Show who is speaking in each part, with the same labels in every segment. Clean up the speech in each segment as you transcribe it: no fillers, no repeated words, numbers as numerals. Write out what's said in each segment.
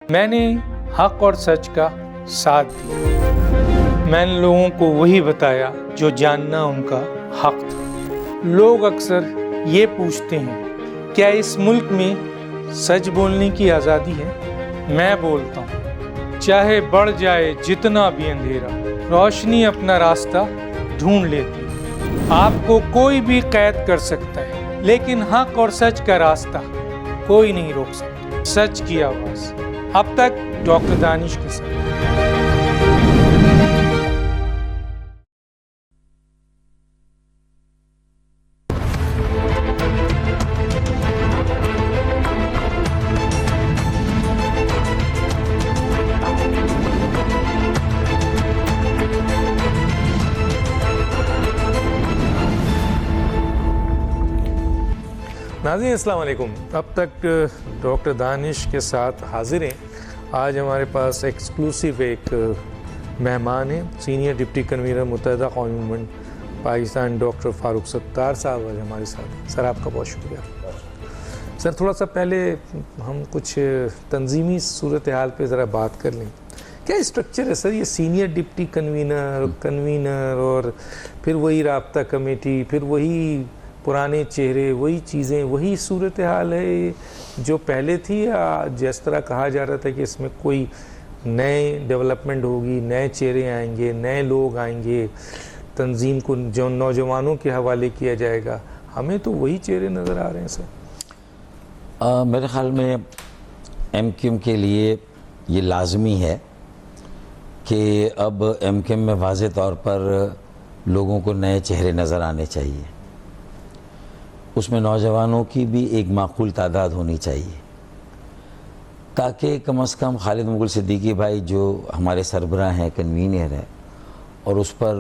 Speaker 1: میں نے حق اور سچ کا ساتھ دیا۔ میں نے لوگوں کو وہی بتایا جو جاننا ان کا حق تھا۔ لوگ اکثر یہ پوچھتے ہیں کیا اس ملک میں سچ بولنے کی آزادی ہے؟ میں بولتا ہوں چاہے بڑھ جائے جتنا بھی اندھیرا، روشنی اپنا راستہ ڈھونڈ لیتی ہے۔ آپ کو کوئی بھی قید کر سکتا ہے لیکن حق اور سچ کا راستہ کوئی نہیں روک سکتا۔ سچ کی آواز، اب تک ڈاکٹر دانش کے ساتھ۔ ناظرین السلام علیکم، اب تک ڈاکٹر دانش کے ساتھ حاضر ہیں۔ آج ہمارے پاس ایکسکلوسیو ایک مہمان ہیں، سینئر ڈپٹی کنوینر متحدہ قومی موومنٹ پاکستان ڈاکٹر فاروق ستار صاحب آج ہمارے ساتھ ہیں۔ سر آپ کا بہت شکریہ۔ سر تھوڑا سا پہلے ہم کچھ تنظیمی صورتحال پہ ذرا بات کر لیں۔ کیا اسٹرکچر ہے سر یہ سینئر ڈپٹی کنوینر اور پھر وہی رابطہ کمیٹی، پھر وہی پرانے چہرے، وہی چیزیں، وہی صورتحال ہے جو پہلے تھی، یا جس طرح کہا جا رہا تھا کہ اس میں کوئی نئے ڈیولپمنٹ ہوگی، نئے چہرے آئیں گے، نئے لوگ آئیں گے، تنظیم کو جو نوجوانوں کے حوالے کیا جائے گا؟ ہمیں تو وہی چہرے نظر آ رہے ہیں سر۔
Speaker 2: میرے خیال میں ایم کیو ایم کے لیے یہ لازمی ہے کہ اب ایم کیو ایم میں واضح طور پر لوگوں کو نئے چہرے نظر آنے چاہیے، اس میں نوجوانوں کی بھی ایک معقول تعداد ہونی چاہیے، تاکہ کم از کم خالد مغل صدیقی بھائی جو ہمارے سربراہ ہیں، کنوینر ہے، اور اس پر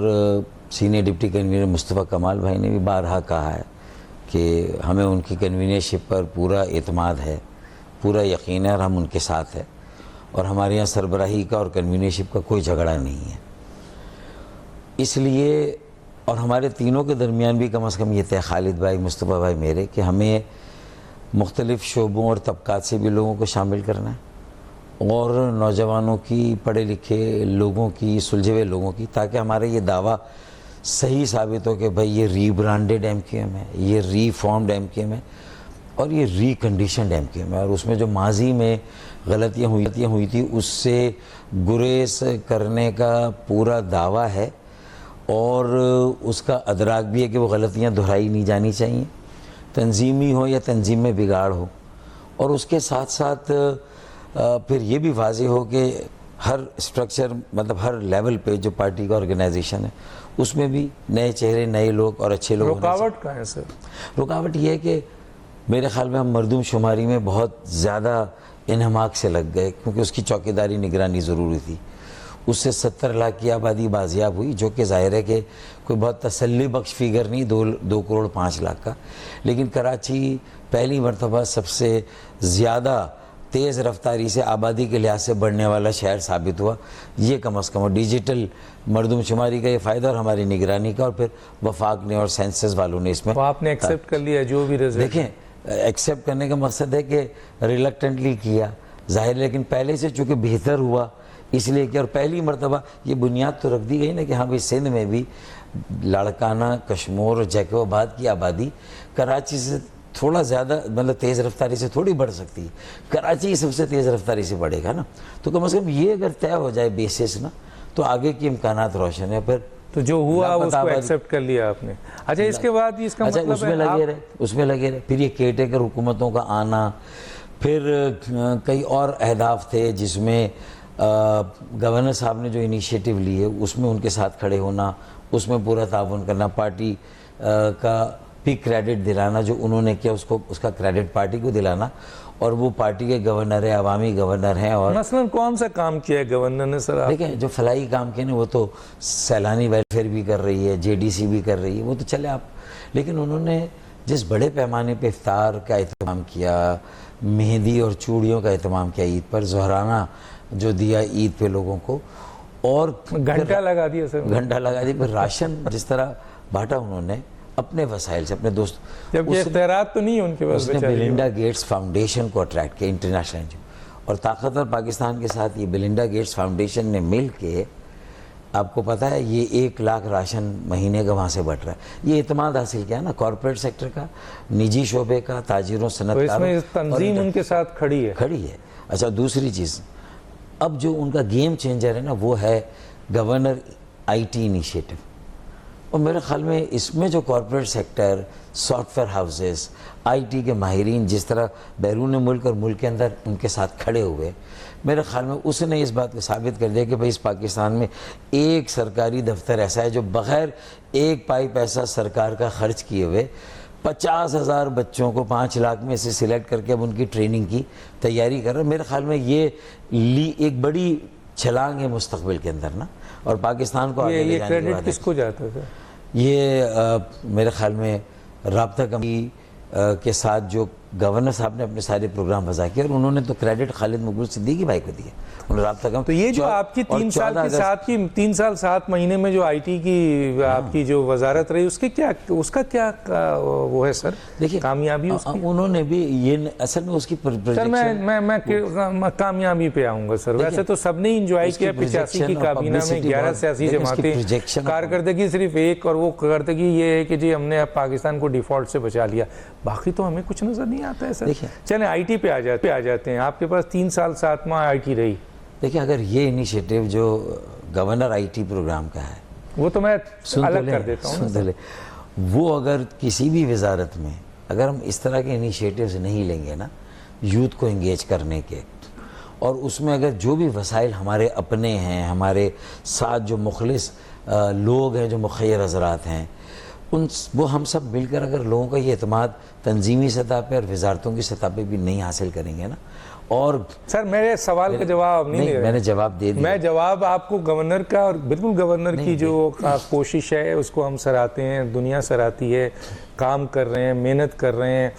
Speaker 2: سینئر ڈپٹی کنوینر مصطفیٰ کمال بھائی نے بھی بارہا کہا ہے کہ ہمیں ان کی کنوینرشپ پر پورا اعتماد ہے، پورا یقین ہے، اور ہم ان کے ساتھ ہیں، اور ہمارے یہاں سربراہی کا اور کنوینرشپ کا کوئی جھگڑا نہیں ہے۔ اس لیے اور ہمارے تینوں کے درمیان بھی کم از کم یہ طے، خالد بھائی، مصطفیٰ بھائی، میرے، کہ ہمیں مختلف شعبوں اور طبقات سے بھی لوگوں کو شامل کرنا ہے، اور نوجوانوں کی، پڑھے لکھے لوگوں کی، سلجھے ہوئے لوگوں کی، تاکہ ہمارا یہ دعویٰ صحیح ثابت ہو کہ بھائی یہ ری برانڈڈ ایم کیو ایم ہے، یہ ری فارمڈ ایم کیو ایم ہے، اور یہ ری کنڈیشنڈ ایم کیو ایم ہے، اور اس میں جو ماضی میں غلطیاں ہوئی تھی اس سے گریز کرنے کا پورا دعویٰ ہے، اور اس کا ادراک بھی ہے کہ وہ غلطیاں دہرائی نہیں جانی چاہیے، تنظیمی ہو یا تنظیم میں بگاڑ ہو، اور اس کے ساتھ ساتھ پھر یہ بھی واضح ہو کہ ہر اسٹرکچر، مطلب ہر لیول پہ جو پارٹی کا آرگنائزیشن ہے اس میں بھی نئے چہرے، نئے لوگ اور اچھے لوگ۔
Speaker 1: رکاوٹ کہاں ہے سر؟
Speaker 2: رکاوٹ یہ ہے کہ میرے خیال میں ہم مردم شماری میں بہت زیادہ انہماک سے لگ گئے، کیونکہ اس کی چوکیداری نگرانی ضروری تھی۔ اس سے 70 لاکھ کی آبادی بازیاب ہوئی، جو کہ ظاہر ہے کہ کوئی بہت تسلی بخش فگر نہیں، 2 کروڑ 5 لاکھ کا، لیکن کراچی پہلی مرتبہ سب سے زیادہ تیز رفتاری سے آبادی کے لحاظ سے بڑھنے والا شہر ثابت ہوا۔ یہ کم از کم ڈیجیٹل مردم شماری کا یہ فائدہ، اور ہماری نگرانی کا، اور پھر وفاق نے اور سینسس والوں نے اس میں
Speaker 1: آپ نے ایکسیپٹ کر لیا جو بھی رزلٹ؟
Speaker 2: دیکھیں، ایکسیپٹ کرنے کا مقصد ہے کہ ریلکٹنٹلی کیا ظاہر، لیکن پہلے سے چونکہ بہتر ہوا اس لیے کہ، اور پہلی مرتبہ یہ بنیاد تو رکھ دی گئی نا کہ ہاں بھائی سندھ میں بھی لاڑکانہ، کشمور اور جیکو آباد کی آبادی کراچی سے تھوڑا زیادہ، مطلب تیز رفتاری سے تھوڑی بڑھ سکتی ہے، کراچی سب سے تیز رفتاری سے بڑھے گا نا، تو کم از کم یہ اگر طے ہو جائے بیسس نا، تو آگے کی امکانات روشن ہے۔ پھر
Speaker 1: تو جو ہوا اس کو ایکسیپٹ کر لیا آپ نے۔ اچھا اس کے بعد اس کا مطلب
Speaker 2: اس میں لگے رہے، پھر یہ کیئر ٹیکر حکومتوں کا آنا، پھر کئی اور اہداف تھے جس میں گورنر صاحب نے جو انیشیٹو لی ہے اس میں ان کے ساتھ کھڑے ہونا، اس میں پورا تعاون کرنا، پارٹی کا بھی کریڈٹ دلانا، جو انہوں نے کیا اس کا کریڈٹ پارٹی کو دلانا، اور وہ پارٹی کے گورنر ہیں، عوامی گورنر ہیں۔ اور
Speaker 1: مثلا کون سا کام کیا ہے گورنر نے سر؟
Speaker 2: دیکھیں جو فلاحی کام کیے نا، وہ تو سیلانی ویلفیئر بھی کر رہی ہے، جے ڈی سی بھی کر رہی ہے، وہ تو چلے آپ، لیکن انہوں نے جس بڑے پیمانے پہ افطار کا اہتمام کیا، مہندی اور چوڑیوں کا اہتمام کیا عید پر، زہرانہ جو دیا عید پہ لوگوں کو، اور
Speaker 1: گھنٹہ لگا دیا سر،
Speaker 2: گھنٹہ لگا دیا، پھر راشن جس طرح بانٹا انہوں نے اپنے وسائل سے، اپنے دوست،
Speaker 1: جبکہ اختیارات تو نہیں ان کے پاس۔
Speaker 2: اس نے بیلنڈا گیٹس فاؤنڈیشن کو اٹریکٹ کیا، انٹرنیشنل، اور طاقتور پاکستان کے ساتھ یہ بلنڈا گیٹس فاؤنڈیشن نے مل کے، آپ کو پتہ ہے یہ 1 لاکھ راشن مہینے کا وہاں سے بٹ رہا ہے. یہ اعتماد حاصل کیا نا کارپوریٹ سیکٹر کا، نجی شعبے کا، تاجروں،
Speaker 1: تو اس
Speaker 2: صنعت
Speaker 1: میں تنظیم ان کے ساتھ کھڑی ہے.
Speaker 2: اچھا دوسری چیز، اب جو ان کا گیم چینجر ہے نا وہ ہے گورنر آئی ٹی انیشیٹو. اور میرے خیال میں اس میں جو corporate sector, soft where houses, I T کے ماہرین جس طرح بیرون ملک اور ملک کے اندر ان کے ساتھ کھڑے ہوئے، میرے خیال میں اس نے اس بات کو ثابت کر دیا کہ بھائی اس پاکستان میں ایک سرکاری دفتر ایسا ہے جو بغیر ایک پائی پیسہ سرکار کا خرچ کیے ہوئے 50,000 بچوں کو 5 لاکھ میں سے سلیکٹ کر کے اب ان کی ٹریننگ کی تیاری کر رہا ہے. میرے خیال میں یہ ایک بڑی چھلانگ ہے مستقبل کے اندر نا، اور پاکستان کو آگے لے
Speaker 1: یہ
Speaker 2: جانے کے
Speaker 1: کریڈٹ
Speaker 2: بعد
Speaker 1: کس کو جاتا ہے؟
Speaker 2: یہ میرے خیال میں رابطہ کمیٹی کے ساتھ جو گورنر صاحب نے اپنے سارے پروگرام وضع کیے، اور انہوں نے تو کریڈٹ خالد مقبول صدیقی بھائی کو دیا. رابطہ
Speaker 1: تو یہ جو آپ کی 3 سال کی 3 سال 7 مہینے میں جو آئی ٹی کی آپ کی جو وزارت رہی اس کا کیا وہ ہے سر؟
Speaker 2: دیکھیے
Speaker 1: کامیابی
Speaker 2: انہوں نے بھی یہ اصل میں اس کی
Speaker 1: سر میں کامیابی پہ آؤں گا سر. ویسے تو سب نے انجوائے کیا 85 کی کابینہ میں 11 سیاسی جماعتیں، کارکردگی صرف ایک، اور وہ کارکردگی یہ ہے کہ جی ہم نے پاکستان کو ڈیفالٹ سے بچا لیا. باقی تو ہمیں کچھ نظر نہیں آتا ہے سر. چلیں آئی ٹی پہ آ جاتے ہیں. آپ کے پاس 3 سال 7 ماہ آئی ٹی رہی.
Speaker 2: دیکھیں اگر یہ انیشیٹو جو گورنر آئی ٹی پروگرام کا ہے
Speaker 1: وہ تو میں الگ کر دیتا ہوں،
Speaker 2: وہ اگر کسی بھی وزارت میں اگر ہم اس طرح کے انیشیٹوز نہیں لیں گے نا یوتھ کو انگیج کرنے کے، اور اس میں اگر جو بھی وسائل ہمارے اپنے ہیں، ہمارے ساتھ جو مخلص لوگ ہیں، جو مخیر حضرات ہیں، وہ ہم سب مل کر اگر لوگوں کا یہ اعتماد تنظیمی سطح پہ اور وزارتوں کی سطح پہ بھی نہیں حاصل کریں گے نا. اور
Speaker 1: سر میرے سوال کا جواب نہیں دے رہے.
Speaker 2: میں نے جواب دے دیا.
Speaker 1: میں جواب آپ کو گورنر کا، اور بالکل گورنر کی جو کوشش ہے اس کو ہم سراہتے ہیں، دنیا سراہتی ہے. کام کر رہے ہیں، محنت کر رہے ہیں،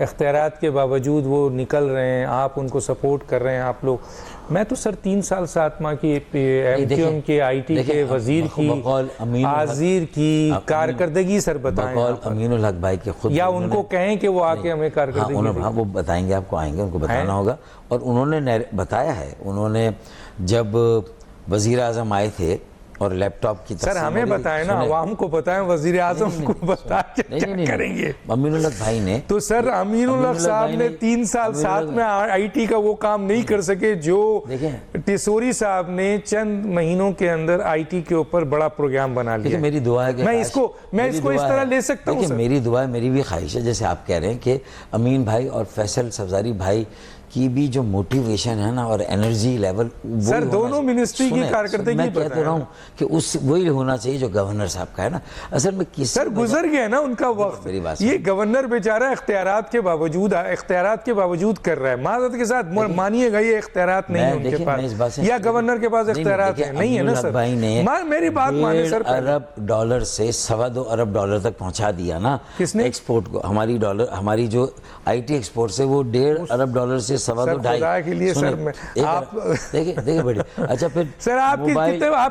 Speaker 1: اختیارات کے باوجود وہ نکل رہے ہیں، آپ ان کو سپورٹ کر رہے ہیں آپ لوگ. میں تو سر 3 سال 7 ماہ کی ایم کیو ایم کے آئی ٹی کے وزیر کی، عازیر کی کارکردگی سر بتائیں.
Speaker 2: بقول امین الحق بھائی کے خود،
Speaker 1: یا ان کو کہیں کہ وہ آ کے ہمیں کارکردگی،
Speaker 2: وہ بتائیں گے آپ کو، آئیں گے ان کو بتانا ہوگا. اور انہوں نے بتایا ہے، انہوں نے جب وزیر اعظم آئے تھے اور لیپ ٹاپ کی
Speaker 1: سر ہمیں بتائیں نا، عوام کو بتائیں، وزیر اعظم کو بتائیں کیا کریں گے.
Speaker 2: امین الحق بھائی نے
Speaker 1: تو سر امین الحق صاحب نے 3 سال 7 میں آئی ٹی کا وہ کام نہیں کر سکے جو ٹیسوری صاحب نے چند مہینوں کے اندر آئی ٹی کے اوپر بڑا پروگرام بنا لیا.
Speaker 2: میری دعا ہے کہ
Speaker 1: میں اس کو اس طرح لے سکتا ہوں.
Speaker 2: میری دعا ہے، میری بھی خواہش ہے جیسے آپ کہہ رہے ہیں کہ امین بھائی اور فیصل سبزاری بھائی کی بھی جو موٹیویشن ہے نا اور انرجی لیول،
Speaker 1: سر دونوں منسٹری کی کارکردگی
Speaker 2: میں کہتے رہا ہوں کہ وہی ہونا چاہیے جو گورنر صاحب کا ہے نا. اصل میں
Speaker 1: سر گزر گیا نا ان کا وقت. یہ گورنر بیچارہ اختیارات کے باوجود کر رہا ہے. معذرت کے ساتھ مانیے گا یہ اختیارات نہیں ان کے پاس، یا گورنر کے پاس اختیارات نہیں ہے نا سر. میری بات مانے سر.
Speaker 2: $1 سے $2.25 ارب تک پہنچا دیا نا ایکسپورٹ کو. ہماری جو آئی ٹی ایکسپورٹ سے وہ $1.5 سے
Speaker 1: خدا کے لیے سر میں آپ
Speaker 2: دیکھیں بڑی اچھا. پھر
Speaker 1: سر آپ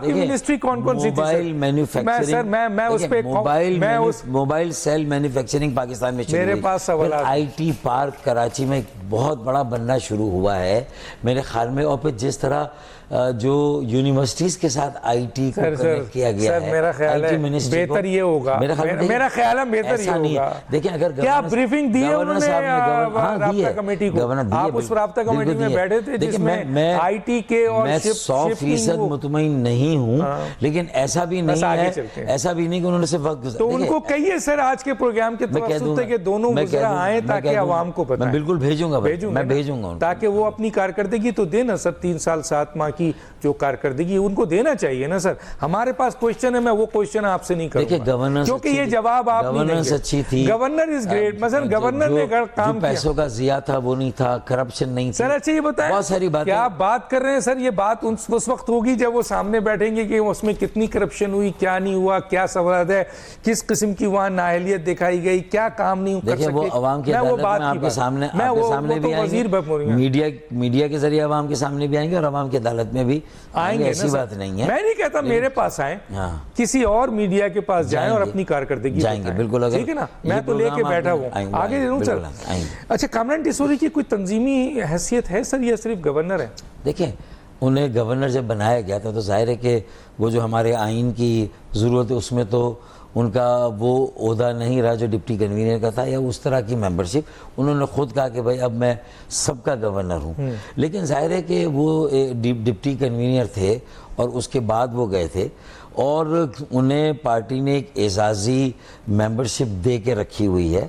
Speaker 1: کی منسٹری کون سی تھی؟
Speaker 2: موبائل مینوفیکچرنگ،
Speaker 1: میں اس پہ
Speaker 2: موبائل سیل مینوفیکچرنگ پاکستان میں
Speaker 1: میرے پاس سوالات.
Speaker 2: آئی ٹی پارک کراچی میں بہت بڑا بننا شروع ہوا ہے میرے خیال میں. اور پھر جس طرح جو یونیورسٹیز کے ساتھ آئی ٹی کو کنیکٹ کیا گیا ہے،
Speaker 1: میرا خیال ہے بہتر یہ ہوگا. میرا خیال ہے بہتر یہ ہوگا.
Speaker 2: دیکھیں اگر
Speaker 1: کیا بریفنگ دی ہے انہوں نے رابطہ کمیٹی کو؟ آپ اس رابطہ کمیٹی میں بیٹھے تھے جس میں آئی ٹی کے اور
Speaker 2: میں 100% مطمئن نہیں ہوں، لیکن ایسا بھی نہیں کہ انہوں نے صرف وقت.
Speaker 1: تو ان کو کہیے سر آج کے پروگرام کے توسط سے کہ دونوں وزراء آئیں تاکہ عوام کو بتائیں.
Speaker 2: میں بالکل بھیجوں گا
Speaker 1: تاکہ وہ اپنی کارکردگی تو دے نا سر. 3 سال 7 ماہ کی جو کارکردگی ان کو دینا چاہیے نا سر. ہمارے پاس کوشچن ہے، میں وہ کوشچن آپ سے نہیں کروں گا کیونکہ یہ جواب آپ نہیں دیں گے. Governor is great. مثلا گورنر نے کام کیا،
Speaker 2: پیسوں کا ضیاع تھا وہ نہیں تھا، کرپشن نہیں تھا.
Speaker 1: سر اچھا یہ بتائیں
Speaker 2: بہت ساری باتیں
Speaker 1: کیا آپ بات کر رہے ہیں سر. یہ بات اس وقت ہوگی جب وہ سامنے بیٹھیں گے کہ اس میں کتنی کرپشن ہوئی، کیا نہیں ہوا، کیا سوالات ہے، کس قسم کی وہاں نااہلیت دکھائی گئی، کیا کام نہیں کر سکے.
Speaker 2: وہ عوام کی عدالت میں آپ کے سامنے سامنے
Speaker 1: وہ تو
Speaker 2: بھی آئیں
Speaker 1: وزیر بھموری ہیں۔
Speaker 2: میڈیا کے ذریعے عوام کے سامنے بھی آئیں گے اور عوام کی عدالت میں بھی آئیں گے، ایسی بات نہیں ہے۔
Speaker 1: میں نہیں کہتا میرے پاس آئیں، کسی اور میڈیا کے پاس جائیں اور اپنی کارکردگی
Speaker 2: جائیں گے، بالکل،
Speaker 1: ٹھیک ہے نا، میں تو لے کے بیٹھا ہوں، آگے ضرور سر۔ اچھا، کامران ڈسوزا کی کوئی تنظیمی حیثیت ہے سر یا صرف گورنر ہے؟
Speaker 2: دیکھیں، انہیں گورنر جب بنایا گیا تھا تو ظاہر ہے کہ وہ جو ہمارے آئین کی ضرورت ہے اس میں تو ان کا وہ عہدہ نہیں رہا جو ڈپٹی کنوینر کا تھا یا اس طرح کی ممبرشپ۔ انہوں نے خود کہا کہ بھائی اب میں سب کا گورنر ہوں، لیکن ظاہر ہے کہ وہ ڈپٹی کنوینر تھے اور اس کے بعد وہ گئے تھے اور انہیں پارٹی نے ایک اعزازی ممبرشپ دے کے رکھی ہوئی ہے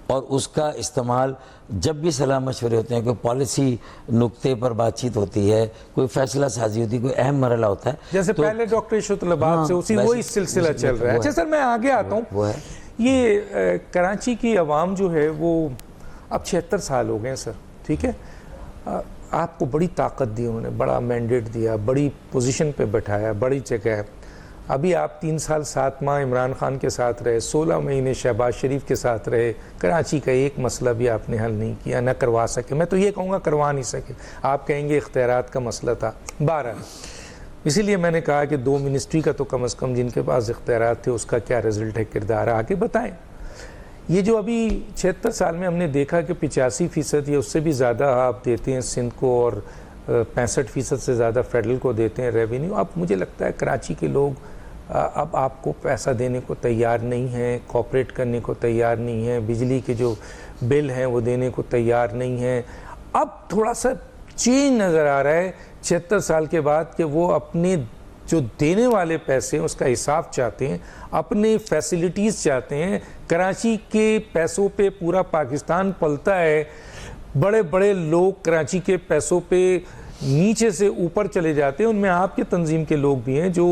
Speaker 2: اور اس کا استعمال جب بھی صلاح مشورے ہوتے ہیں، کوئی پالیسی نقطے پر بات چیت ہوتی ہے، کوئی فیصلہ سازی ہوتی ہے، کوئی اہم مرحلہ ہوتا ہے،
Speaker 1: جیسے پہلے ڈاکٹر عشرت العباد سے وہی سلسلہ چل رہا ہے۔ اچھا سر، میں آگے آتا ہوں، یہ کراچی کی عوام جو ہے وہ اب 76 سال ہو گئے ہیں سر، ٹھیک ہے، آپ کو بڑی طاقت دی انہوں نے، بڑا مینڈیٹ دیا، بڑی پوزیشن پہ بٹھایا، بڑی جگہ ہے۔ ابھی آپ 3 سال 7 ماہ عمران خان کے ساتھ رہے، 16 مہینے شہباز شریف کے ساتھ رہے، کراچی کا ایک مسئلہ بھی آپ نے حل نہیں کیا، نہ کروا سکے۔ میں تو یہ کہوں گا کروا نہیں سکے، آپ کہیں گے اختیارات کا مسئلہ تھا، 12۔ اسی لیے میں نے کہا کہ 2 منسٹری کا تو کم از کم جن کے پاس اختیارات تھے اس کا کیا رزلٹ ہے، کردار آگے بتائیں۔ یہ جو ابھی 76 سال میں ہم نے دیکھا کہ 85% یا اس سے بھی زیادہ آپ دیتے ہیں سندھ کو اور 65% سے زیادہ فیڈرل کو دیتے ہیں ریونیو۔ اب مجھے لگتا ہے کراچی کے لوگ اب آپ کو پیسہ دینے کو تیار نہیں ہیں، کوآپریٹ کرنے کو تیار نہیں ہیں، بجلی کے جو بل ہیں وہ دینے کو تیار نہیں ہیں۔ اب تھوڑا سا چینج نظر آ رہا ہے 76 سال کے بعد کہ وہ اپنے جو دینے والے پیسے ہیں اس کا حساب چاہتے ہیں، اپنے فیسلٹیز چاہتے ہیں۔ کراچی کے پیسوں پہ پورا پاکستان پلتا ہے، بڑے بڑے لوگ کراچی کے پیسوں پہ نیچے سے اوپر چلے جاتے ہیں، ان میں آپ کے تنظیم کے لوگ بھی ہیں جو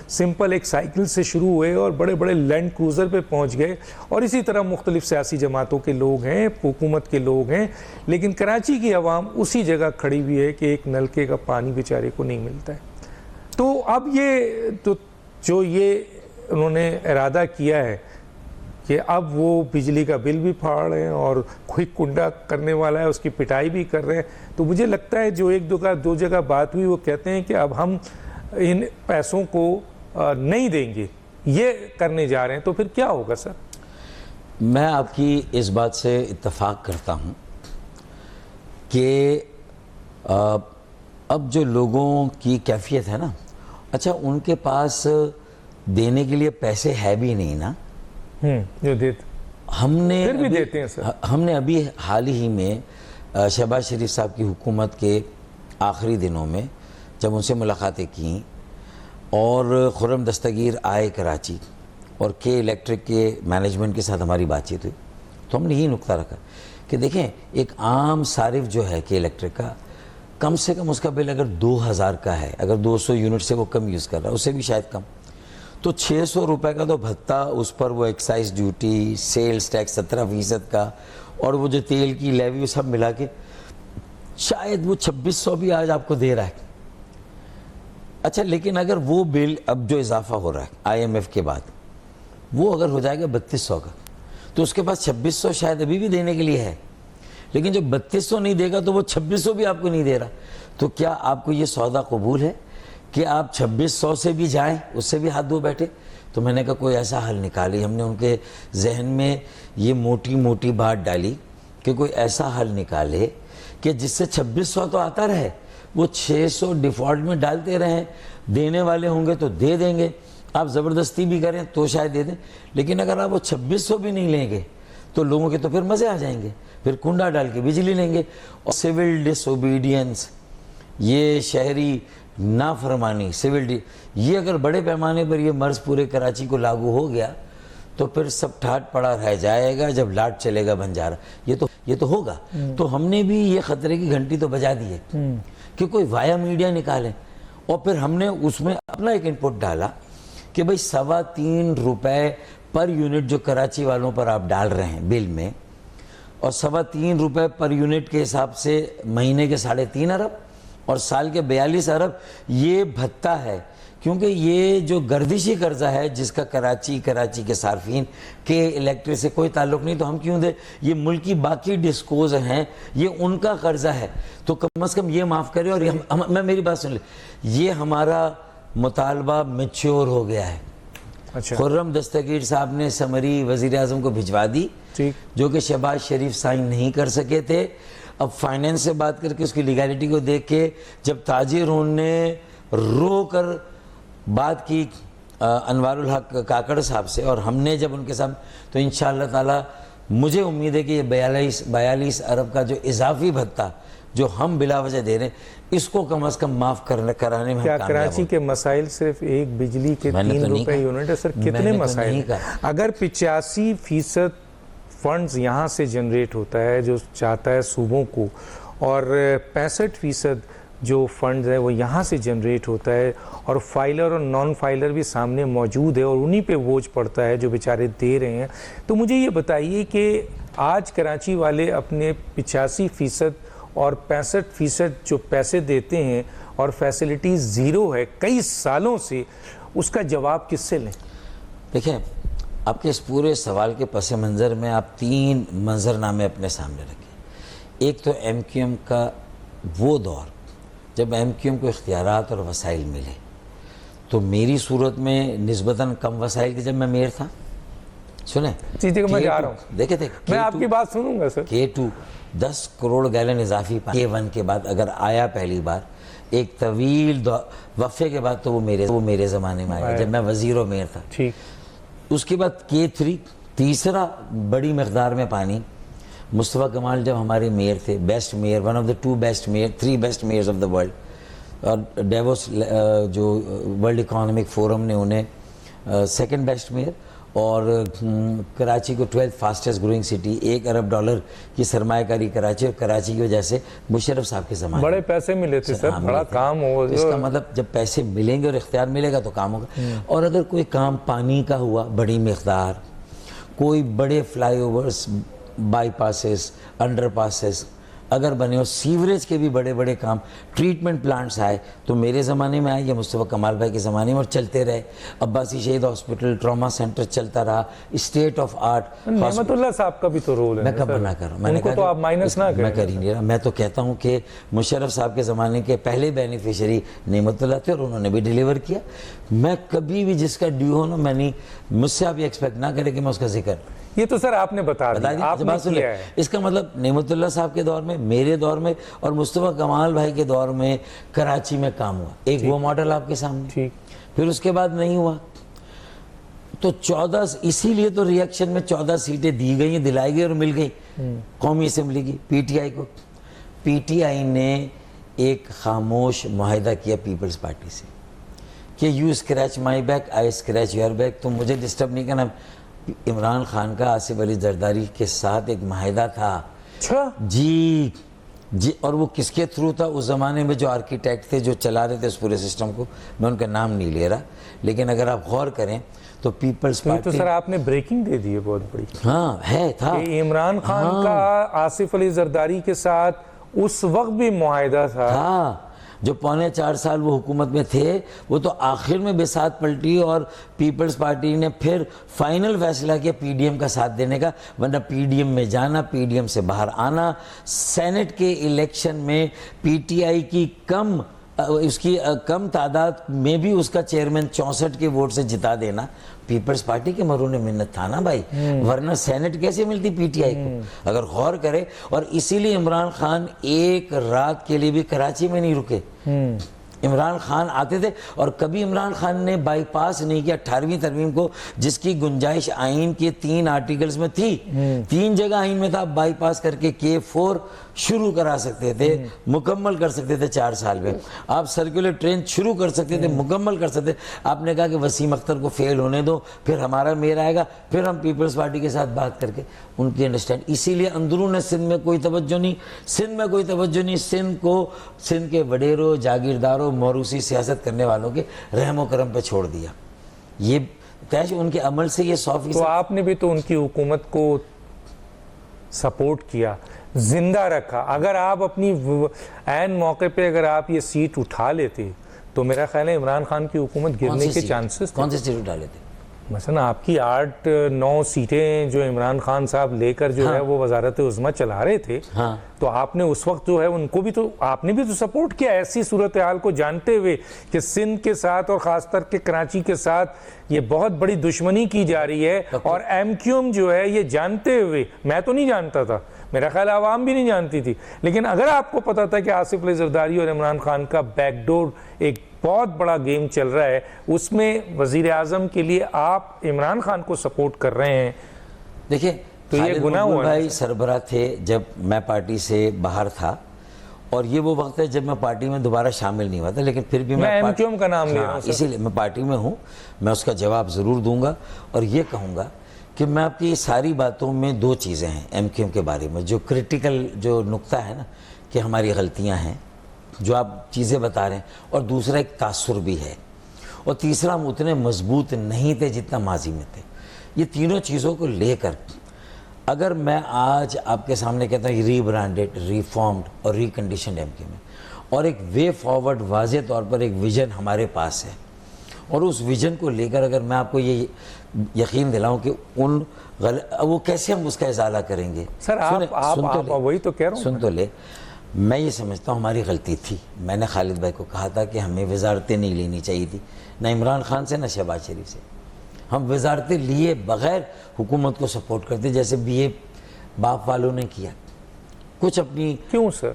Speaker 1: سمپل ایک سائیکل سے شروع ہوئے اور بڑے بڑے لینڈ کروزر پہ پہنچ گئے، اور اسی طرح مختلف سیاسی جماعتوں کے لوگ ہیں، حکومت کے لوگ ہیں، لیکن کراچی کی عوام اسی جگہ کھڑی ہوئی ہے کہ ایک نلکے کا پانی بیچارے کو نہیں ملتا ہے۔ تو اب یہ تو جو یہ انہوں نے ارادہ کیا ہے کہ اب وہ بجلی کا بل بھی پھاڑ رہے ہیں اور کوئی کنڈا کرنے والا ہے اس کی پٹائی بھی کر رہے ہیں، تو مجھے لگتا ہے جو ایک دو جگہ بات ہوئی وہ کہتے ہیں کہ اب ہم ان پیسوں کو نہیں دیں گے، یہ کرنے جا رہے ہیں، تو پھر کیا ہوگا سر؟
Speaker 2: میں آپ کی اس بات سے اتفاق کرتا ہوں کہ اب جو لوگوں کی کیفیت ہے نا، اچھا ان کے پاس دینے کے لیے پیسے ہے بھی نہیں نا،
Speaker 1: جو دیتے
Speaker 2: ہم نے
Speaker 1: پھر بھی دیتے ہیں سر۔
Speaker 2: ہم نے ابھی حال ہی میں شہباز شریف صاحب کی حکومت کے آخری دنوں میں جب ان سے ملاقاتیں کیں اور خرم دستگیر آئے کراچی اور کے الیکٹرک کے مینجمنٹ کے ساتھ ہماری بات چیت ہوئی، تو ہم نے یہی نقطہ رکھا کہ دیکھیں ایک عام صارف جو ہے کہ الیکٹرک کا کم سے کم اس کا بل اگر 2000 کا ہے، اگر 200 یونٹ سے وہ کم یوز کر رہا ہے، اس سے بھی شاید کم، تو 600 روپے کا تو بھتہ، اس پر وہ ایکسائز ڈیوٹی، سیلز ٹیکس 17% کا، اور وہ جو تیل کی لیوی سب ملا کے شاید وہ 2600 بھی آج آپ کو دے رہا ہے۔ اچھا لیکن اگر وہ بل اب جو اضافہ ہو رہا ہے IMF کے بعد وہ اگر ہو جائے گا 3200 کا، تو اس کے پاس 2600 شاید ابھی بھی دینے کے لیے ہے، لیکن جب 3200 نہیں دے گا تو وہ 2600 بھی آپ کو نہیں دے رہا، تو کیا آپ کو یہ سودا قبول ہے کہ آپ 2600 سے بھی جائیں، اس سے بھی ہاتھ دھو بیٹھے؟ تو میں نے کہا کوئی ایسا حل نکالی، ہم نے ان کے ذہن میں یہ موٹی موٹی بات ڈالی کہ کوئی ایسا حل نکالے کہ جس سے 2600 تو آتا رہے، وہ 600 ڈیفالٹ میں ڈالتے رہیں، دینے والے ہوں گے تو دے دیں گے، آپ زبردستی بھی کریں تو شاید دے دیں، لیکن اگر آپ وہ 2600 بھی نہیں لیں گے تو لوگوں کے تو پھر مزے آ جائیں گے، پھر کنڈا ڈال کے بجلی لیں گے۔ اور سول ڈس اوبیڈینس، یہ شہری نافرمانی، یہ اگر بڑے پیمانے پر یہ مرض پورے کراچی کو لاگو ہو گیا تو پھر سب ٹھاٹ پڑا رہ جائے گا جب لاٹ چلے گا بنجارہ، یہ تو ہوگا۔ تو ہم نے بھی یہ خطرے کی گھنٹی تو بجا دی ہے کہ کوئی وایا میڈیا نکالیں، اور پھر ہم نے اس میں اپنا ایک انپٹ ڈالا کہ بھائی 3.25 روپے پر یونٹ جو کراچی والوں پر آپ ڈال رہے ہیں بل میں، اور 3.25 روپے پر یونٹ کے حساب سے مہینے کے 3.5 ارب، اور سال کے 42 ارب یہ بھتہ ہے، کیونکہ یہ جو گردشی قرضہ ہے جس کا کراچی کے صارفین کے الیکٹریٹ سے کوئی تعلق نہیں، تو ہم کیوں دیں؟ یہ ملکی باقی ڈسکوز ہیں، یہ ان کا قرضہ ہے، تو کم از کم یہ معاف کرے. اور میں میری بات سن لیں، یہ ہمارا مطالبہ میچور ہو گیا ہے.
Speaker 1: اچھا،
Speaker 2: خرم دستگیر صاحب نے سمری وزیر اعظم کو بھجوا دی، جو کہ شہباز شریف سائن نہیں کر سکے تھے. اب فائنینس سے بات کر کے اس کی لیگیلٹی کو دیکھ کے جب تاجروں نے رو کر بات کی انوار الحق کاکڑ صاحب سے، اور ہم نے جب ان کے ساتھ، تو انشاءاللہ تعالی مجھے امید ہے کہ یہ 42 ارب کا جو اضافی بھتہ جو ہم بلا وجہ دے رہے ہیں، اس کو کم از کم معاف کرانے میں
Speaker 1: کیا
Speaker 2: ہم
Speaker 1: کراچی کے مسائل صرف ایک بجلی کے 3 روپے یونٹ ہے؟ سر کتنے مسائل ہیں؟ اگر 85% فنڈز یہاں سے جنریٹ ہوتا ہے جو چاہتا ہے صوبوں کو، اور 65% جو فنڈز ہیں وہ یہاں سے جنریٹ ہوتا ہے، اور فائلر اور نان فائلر بھی سامنے موجود ہے اور انہی پہ بوجھ پڑتا ہے جو بیچارے دے رہے ہیں، تو مجھے یہ بتائیے کہ آج کراچی والے اپنے 85% اور 65% جو پیسے دیتے ہیں اور فیسلٹیز زیرو ہے کئی سالوں سے، اس کا جواب کس سے لیں؟
Speaker 2: دیکھیں، آپ کے اس پورے سوال کے پس منظر میں آپ 3 منظرنامے اپنے سامنے رکھیں. ایک تو ایم کیو ایم کا وہ دور جب ایم کیو ایم کو اختیارات اور وسائل ملے، تو میری صورت میں نسبتاً کم وسائل کے جب میں میئر تھا. سنیں
Speaker 1: جی میں جا رہا ہوں،
Speaker 2: دیکھیں
Speaker 1: میں آپ کی بات سنوں گا سر.
Speaker 2: K2 10 کروڑ گیلن اضافی پانی K1 کے بعد اگر آیا پہلی بار ایک طویل وقفے کے بعد، تو وہ میرے زمانے میں آیا جب میں وزیر و میئر تھا.
Speaker 1: ٹھیک.
Speaker 2: اس کے بعد K3 تیسرا بڑی مقدار میں پانی مصطفیٰ کمال جب ہمارے میئر تھے، best mayor, one of the 2 best mayor, 3 best mayors of the world. اور ڈیووس جو ورلڈ اکانومک فورم نے انہیں سیکنڈ بیسٹ میئر، اور کراچی کو 12th فاسٹسٹ گروئنگ سٹی، $1 ارب کی سرمایہ کاری کراچی، اور کراچی کی وجہ سے مشرف صاحب کے زمانے
Speaker 1: بڑے پیسے ملے تھے سر، بڑا کام ہو.
Speaker 2: اس کا مطلب جب پیسے ملیں گے اور اختیار ملے گا تو کام ہوگا. اور اگر کوئی کام پانی کا ہوا بڑی مقدار، کوئی بڑے fly overs, by passes, under passes اگر بنے، اور سیوریج کے بھی بڑے بڑے کام، ٹریٹمنٹ پلانٹس آئے، تو میرے زمانے میں آئے یا مصطفیٰ کمال بھائی کے زمانے میں، اور چلتے رہے. عباسی شہید ہاسپٹل، ٹراما سینٹر چلتا رہا، اسٹیٹ آف آرٹ.
Speaker 1: نعمت اللہ صاحب کا بھی تو رول ہے.
Speaker 2: میں کب منع کر رہا ہوں؟ میں نے کہا
Speaker 1: تو آپ مائنس نہ کریں.
Speaker 2: میں کر ہی نہیں رہا. میں تو کہتا ہوں کہ مشرف صاحب کے زمانے کے پہلے بینیفیشری نعمت اللہ تھے، اور انہوں نے بھی ڈیلیور کیا. میں کبھی بھی جس کا ڈیو ہو نا، میں نہیں، مجھ سے آپ یہ ایکسپیکٹ نہ کریں کہ میں اس کا ذکر.
Speaker 1: یہ تو سر آپ نے بتا دیا، آپ نے کیا ہے.
Speaker 2: اس کا مطلب نعمت اللہ صاحب کے دور میں، میرے دور میں، اور مصطفیٰ کمال بھائی کے دور میں کراچی میں کام ہوا. ایک وہ ماڈل آپ کے سامنے، پھر اس کے بعد نہیں ہوا. تو 14، اسی لیے تو ری ایکشن میں 14 سیٹیں دی گئی ہیں، دلائی گئی اور مل گئی قومی اسمبلی کی پی ٹی آئی کو. پی ٹی آئی نے ایک خاموش معاہدہ کیا پیپلز پارٹی سے کہ you scratch my back, I scratch your back. تم مجھے ڈسٹرب نہیں کرنا. عمران خان کا آصف علی زرداری کے ساتھ ایک معاہدہ تھا. جی، اور وہ کس کے تھرو تھا؟ اس زمانے میں جو آرکیٹیکٹ تھے جو چلا رہے تھے اس پورے سسٹم کو، میں ان کا نام نہیں لے رہا، لیکن اگر آپ غور کریں تو پیپلز پارٹی.
Speaker 1: تو سر آپ نے بریکنگ دے دی ہے بہت بڑی.
Speaker 2: ہاں ہے تھا
Speaker 1: کہ عمران خان کا آصف علی زرداری کے ساتھ اس وقت بھی معاہدہ تھا.
Speaker 2: جو 4.25 سال وہ حکومت میں تھے، وہ تو آخر میں بساط پلٹی، اور پیپلز پارٹی نے پھر فائنل فیصلہ کیا پی ڈی ایم کا ساتھ دینے کا. ورنہ پی ڈی ایم میں جانا، پی ڈی ایم سے باہر آنا، سینٹ کے الیکشن میں پی ٹی آئی کی کم تعداد میں بھی اس کا چیئرمین 64 کے ووٹ سے جتا دینا پیپلز پارٹی کے مرہون منت تھا نا بھائی. ورنہ سینٹ کیسے ملتی پی ٹی آئی کو؟ اگر غور کرے. اور اسی لیے عمران خان ایک رات کے لیے بھی کراچی میں نہیں رکے. عمران خان آتے تھے، اور کبھی عمران خان نے بائی پاس نہیں کیا 18ویں ترمیم کو، جس کی گنجائش آئین کے 3 آرٹیکلز میں تھی. 3 جگہ آئین میں تھا. بائی پاس کر کے K4 شروع کرا سکتے تھے، مکمل کر سکتے تھے 4 سال میں. آپ سرکولر ٹرین شروع کر سکتے تھے، مکمل کر سکتے. آپ نے کہا کہ وسیم اختر کو فیل ہونے دو، پھر ہمارا میئر آئے گا، پھر ہم پیپلز پارٹی کے ساتھ بات کر کے ان کی انڈرسٹینڈ. اسی لیے اندرون سندھ میں کوئی توجہ نہیں، سندھ کے وڈیروں، جاگیرداروں، موروثی سیاست کرنے والوں کے رحم و کرم پہ چھوڑ دیا. یہ تیش ان کے عمل سے یہ 100%.
Speaker 1: تو آپ نے بھی تو ان کی حکومت کو سپورٹ کیا. زندہ رکھا. اگر آپ اپنی عین موقع پہ اگر آپ یہ سیٹ اٹھا لیتے تو میرا خیال ہے عمران خان کی حکومت گرنے کے چانسز
Speaker 2: کون سی سیٹ اٹھا لیتے؟
Speaker 1: مثلا آپ کی 8-9 سیٹیں جو عمران خان صاحب لے کر جو ہے وہ وزارت عظمیٰ چلا رہے تھے, تو آپ نے اس وقت جو ہے ان کو بھی تو آپ نے بھی تو سپورٹ کیا, ایسی صورتحال کو جانتے ہوئے کہ سندھ کے ساتھ اور خاص طور کے کراچی کے ساتھ یہ بہت بڑی دشمنی کی جا رہی ہے, اور ایم کیو ایم جو ہے یہ جانتے ہوئے, میں تو نہیں جانتا تھا, میرا خیال عوام بھی نہیں جانتی تھی, لیکن اگر آپ کو پتا تھا کہ آصف علی زرداری اور عمران خان کا بیک ڈور ایک بہت بڑا گیم چل رہا ہے, اس میں وزیر اعظم کے لیے آپ عمران خان کو سپورٹ کر رہے ہیں,
Speaker 2: دیکھیں
Speaker 1: تو یہ
Speaker 2: خالد
Speaker 1: گناہ
Speaker 2: مقبول
Speaker 1: ہوا
Speaker 2: بھائی سربراہ تھے جب میں پارٹی سے باہر تھا, اور یہ وہ وقت ہے جب میں پارٹی میں دوبارہ شامل نہیں ہوا تھا, لیکن پھر بھی
Speaker 1: میں ایم کیو ایم کا نام لے رہا ہوں,
Speaker 2: اسی لیے میں پارٹی میں ہوں, میں اس کا جواب ضرور دوں گا, اور یہ کہوں گا کہ میں آپ کی ساری باتوں میں 2 چیزیں ہیں ایم کیو ایم کے بارے میں جو کرٹیکل جو نقطہ ہے نا کہ ہماری غلطیاں ہیں جو آپ چیزیں بتا رہے ہیں, اور دوسرا ایک تاثر بھی ہے, اور تیسرا ہم اتنے مضبوط نہیں تھے جتنا ماضی میں تھے. یہ تینوں چیزوں کو لے کر اگر میں آج آپ کے سامنے کہتا ہوں ری برانڈڈ, ریفارمڈ اور ریکنڈیشنڈ ایم کیو ایم, اور ایک وے فارورڈ واضح طور پر ایک ویژن ہمارے پاس ہے, اور اس ویژن کو لے کر اگر میں آپ کو یہ یقین دلاؤں کہ وہ کیسے ہم اس کا ازالہ کریں گے.
Speaker 1: سر آپ وہی تو کہہ رہا ہوں,
Speaker 2: سن تو لے, میں یہ سمجھتا ہوں ہماری غلطی تھی. میں نے خالد بھائی کو کہا تھا کہ ہمیں وزارتیں نہیں لینی چاہیے تھی, نہ عمران خان سے نہ شہباز شریف سے. ہم وزارتیں لیے بغیر حکومت کو سپورٹ کرتے, جیسے بی اے باپ والوں نے کیا. کچھ اپنی
Speaker 1: کیوں سر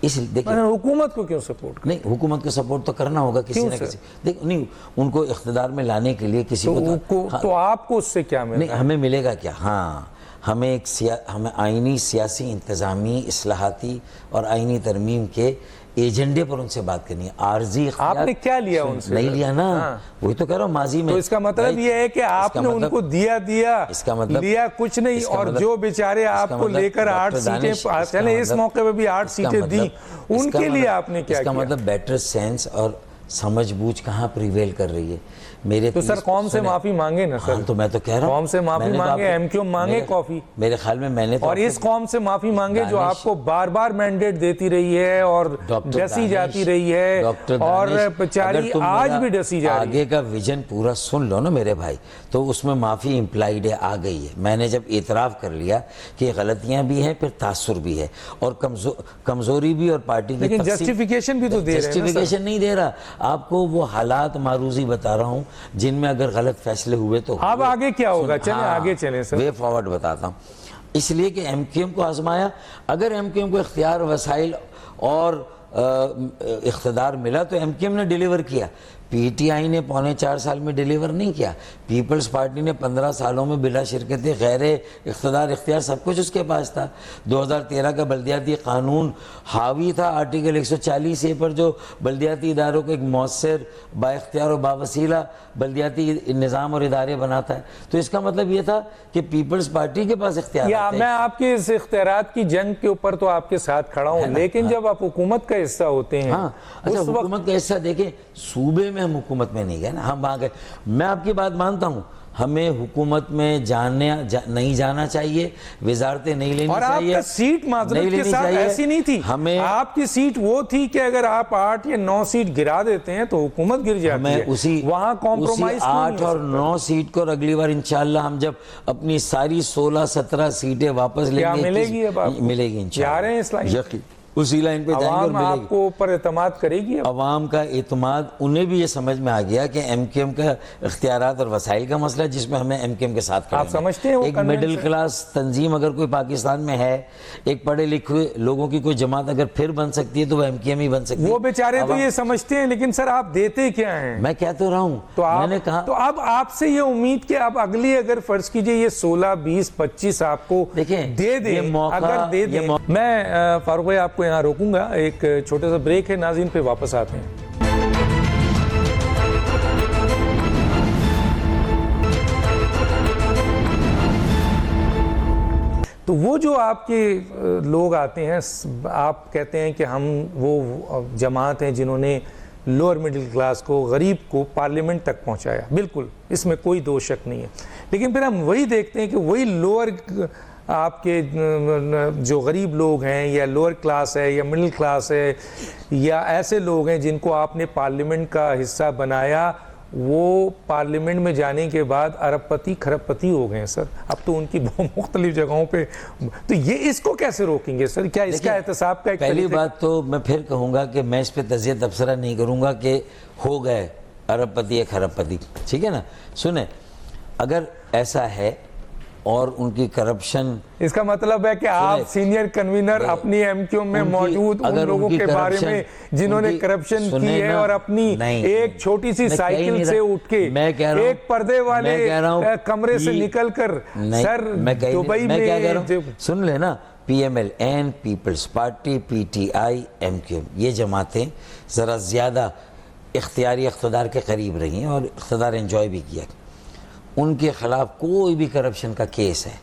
Speaker 2: اس دیکھیں
Speaker 1: حکومت کو کیوں سپورٹ
Speaker 2: نہیں, حکومت کو سپورٹ تو کرنا ہوگا کسی نہ کسی, دیکھ نہیں ان کو اقتدار میں لانے کے لیے کسی کو
Speaker 1: تو آپ کو اس سے کیا ملے؟
Speaker 2: نہیں ہمیں ملے گا کیا, ہاں ہمیں ہمیں آئینی سیاسی انتظامی اصلاحاتی اور آئینی ترمیم کے ایجنڈے پر ان سے بات کرنی ہے. عارضی
Speaker 1: آپ نے کیا لیا ان سے؟
Speaker 2: نہیں لیا نا, وہی تو کہہ رہا ہوں ماضی میں.
Speaker 1: تو اس کا مطلب یہ ہے کہ آپ نے ان کو دیا
Speaker 2: اس کا مطلب
Speaker 1: لیا کچھ نہیں, اور جو بیچارے آپ کو لے کر 8 سیٹیں چلیں اس موقع پہ بھی 8 سیٹیں دی, ان کے لیے آپ نے کیا کیا؟
Speaker 2: اس کا مطلب بیٹر سینس اور سمجھ بوجھ کہاں پریویل کر رہی ہے. میرے
Speaker 1: تو سر قوم سے معافی مانگے نا سر,
Speaker 2: تو میں تو کہہ رہا ہوں
Speaker 1: قوم سے معافی مانگے, ایم کیو مانگے کافی,
Speaker 2: میرے خیال میں نے
Speaker 1: اور اس قوم سے معافی مانگے جو آپ کو بار بار مینڈیٹ دیتی رہی ہے اور ڈسی جاتی رہی ہے, اور بیچاری آج بھی ڈسی جا رہی ہے.
Speaker 2: آگے کا ویژن پورا سن لو نا میرے بھائی, تو اس میں معافی امپلائیڈ ہے, آ گئی ہے. میں نے جب اعتراف کر لیا کہ غلطیاں بھی ہیں, پھر تاثر بھی ہے, اور کمزوری بھی, اور پارٹی کی
Speaker 1: لیکن جسٹیفیکیشن بھی تو دے رہے ہیں.
Speaker 2: جسٹیفیکیشن نہیں دے رہا آپ کو, وہ حالات معروضی بتا رہا ہوں جن میں اگر غلط فیصلے ہوئے تو
Speaker 1: اب آگے کیا ہوگا, چلیں آگے چلیں سر.
Speaker 2: وے فارورڈ بتاتا ہوں, اس لیے کہ ایم کیو ایم کو آزمایا. اگر ایم کیو ایم کو اختیار, وسائل اور اقتدار ملا تو ایم کیو ایم نے ڈیلیور کیا. پی ٹی آئی نے 4.25 سال میں ڈیلیور نہیں کیا. پیپلز پارٹی نے 15 سالوں میں بلا شرکت غیر اقتدار اختیار سب کچھ اس کے پاس تھا. 2013 کا بلدیاتی قانون حاوی تھا آرٹیکل 140A پر, جو بلدیاتی اداروں کو ایک مؤثر, با اختیار و باوسیلہ بلدیاتی نظام اور ادارے بناتا ہے. تو اس کا مطلب یہ تھا کہ پیپلز پارٹی کے پاس اختیارات ہیں.
Speaker 1: میں آپ کے اس اختیارات کی جنگ کے اوپر تو آپ کے ساتھ کھڑا ہوں, لیکن جب آپ حکومت کا حصہ ہوتے ہیں,
Speaker 2: اچھا حکومت کا حصہ دیکھیں, صوبے میں ہم حکومت میں نہیں گئے نا, ہم وہاں گئے. میں آپ کی بات مانتا ہوں, ہمیں حکومت میں نہیں جانا چاہیے, وزارتیں نہیں لینی چاہیے.
Speaker 1: اور آپ کا سیٹ معذرت کے ساتھ ایسی نہیں تھی, آپ کی سیٹ وہ تھی کہ اگر آپ 8 یا 9 سیٹ گرا دیتے ہیں تو حکومت گر جاتی ہے. وہاں کمپرومائز
Speaker 2: 8 اور 9 سیٹ کو, اور اگلی بار انشاءاللہ ہم جب اپنی ساری 16-17 سیٹیں واپس لیں گے,
Speaker 1: ملے گی
Speaker 2: انشاءاللہ, اسی لائن پہ جائیں گے, اور
Speaker 1: عوام آپ کو اوپر اعتماد کرے گی.
Speaker 2: عوام کا اعتماد, انہیں بھی یہ سمجھ میں آ گیا کہ ایم کیو ایم کا اختیارات اور وسائل کا مسئلہ جس میں ہمیں ایم کیو ایم کے ساتھ کرنا ہے.
Speaker 1: آپ سمجھتے ہیں
Speaker 2: ایک مڈل کلاس تنظیم اگر کوئی پاکستان میں ہے, ایک پڑھے لکھے لوگوں کی کوئی جماعت اگر پھر بن سکتی ہے تو وہ ایم کیو ایم ہی بن سکتی ہے.
Speaker 1: وہ بیچارے تو یہ سمجھتے ہیں, لیکن سر آپ دیتے کیا ہیں؟
Speaker 2: میں کہہ تو رہا ہوں, میں نے کہا
Speaker 1: تو اب آپ سے یہ امید کہ اب اگلی اگر فرض کیجئے یہ 16, 20, 25 آپ کو دے دیں, اگر دے دیں. میں فاروق بھائی آپ کو یہاں روکوں گا, ایک چھوٹا سا بریک ہے, ناظرین پہ واپس آتے ہیں. تو وہ جو آپ کے لوگ آتے ہیں, آپ کہتے ہیں کہ ہم وہ جماعت ہیں جنہوں نے لوور مڈل کلاس کو, غریب کو پارلیمنٹ تک پہنچایا, بالکل اس میں کوئی دو شک نہیں ہے. لیکن پھر ہم وہی دیکھتے ہیں کہ وہی لوور آپ کے جو غریب لوگ ہیں یا لوور کلاس ہے یا مڈل کلاس ہے یا ایسے لوگ ہیں جن کو آپ نے پارلیمنٹ کا حصہ بنایا، وہ پارلیمنٹ میں جانے کے بعد ارب پتی کھرب پتی ہو گئے ہیں سر، اب تو ان کی بہت مختلف جگہوں پہ، تو یہ اس کو کیسے روکیں گے سر؟ کیا اس کا احتساب کا ایک
Speaker 2: پہلی بات تو میں پھر کہوں گا کہ میں اس پہ تجزیہ تبصرہ نہیں کروں گا کہ ہو گئے ارب پتی یا کھرب پتی، ٹھیک ہے نا؟ سنیں، اگر ایسا ہے اور ان کی کرپشن،
Speaker 1: اس کا مطلب ہے کہ آپ سینئر کنوینر اپنی ایم کیو میں موجود ان لوگوں کے بارے میں جنہوں نے کرپشن کی ہے اور اپنی ایک چھوٹی سی سائیکل سے اٹھ کے ایک پردے والے کمرے سے نکل کر سر دبئی میں،
Speaker 2: سن لے نا، P M L N, Peoples Party, P T I, M Q M, یہ جماعتیں ذرا زیادہ اختیاری اقتدار کے قریب رہی ہیں اور اقتدار انجوائے بھی کیا، ان کے خلاف کوئی بھی کرپشن کا کیس ہے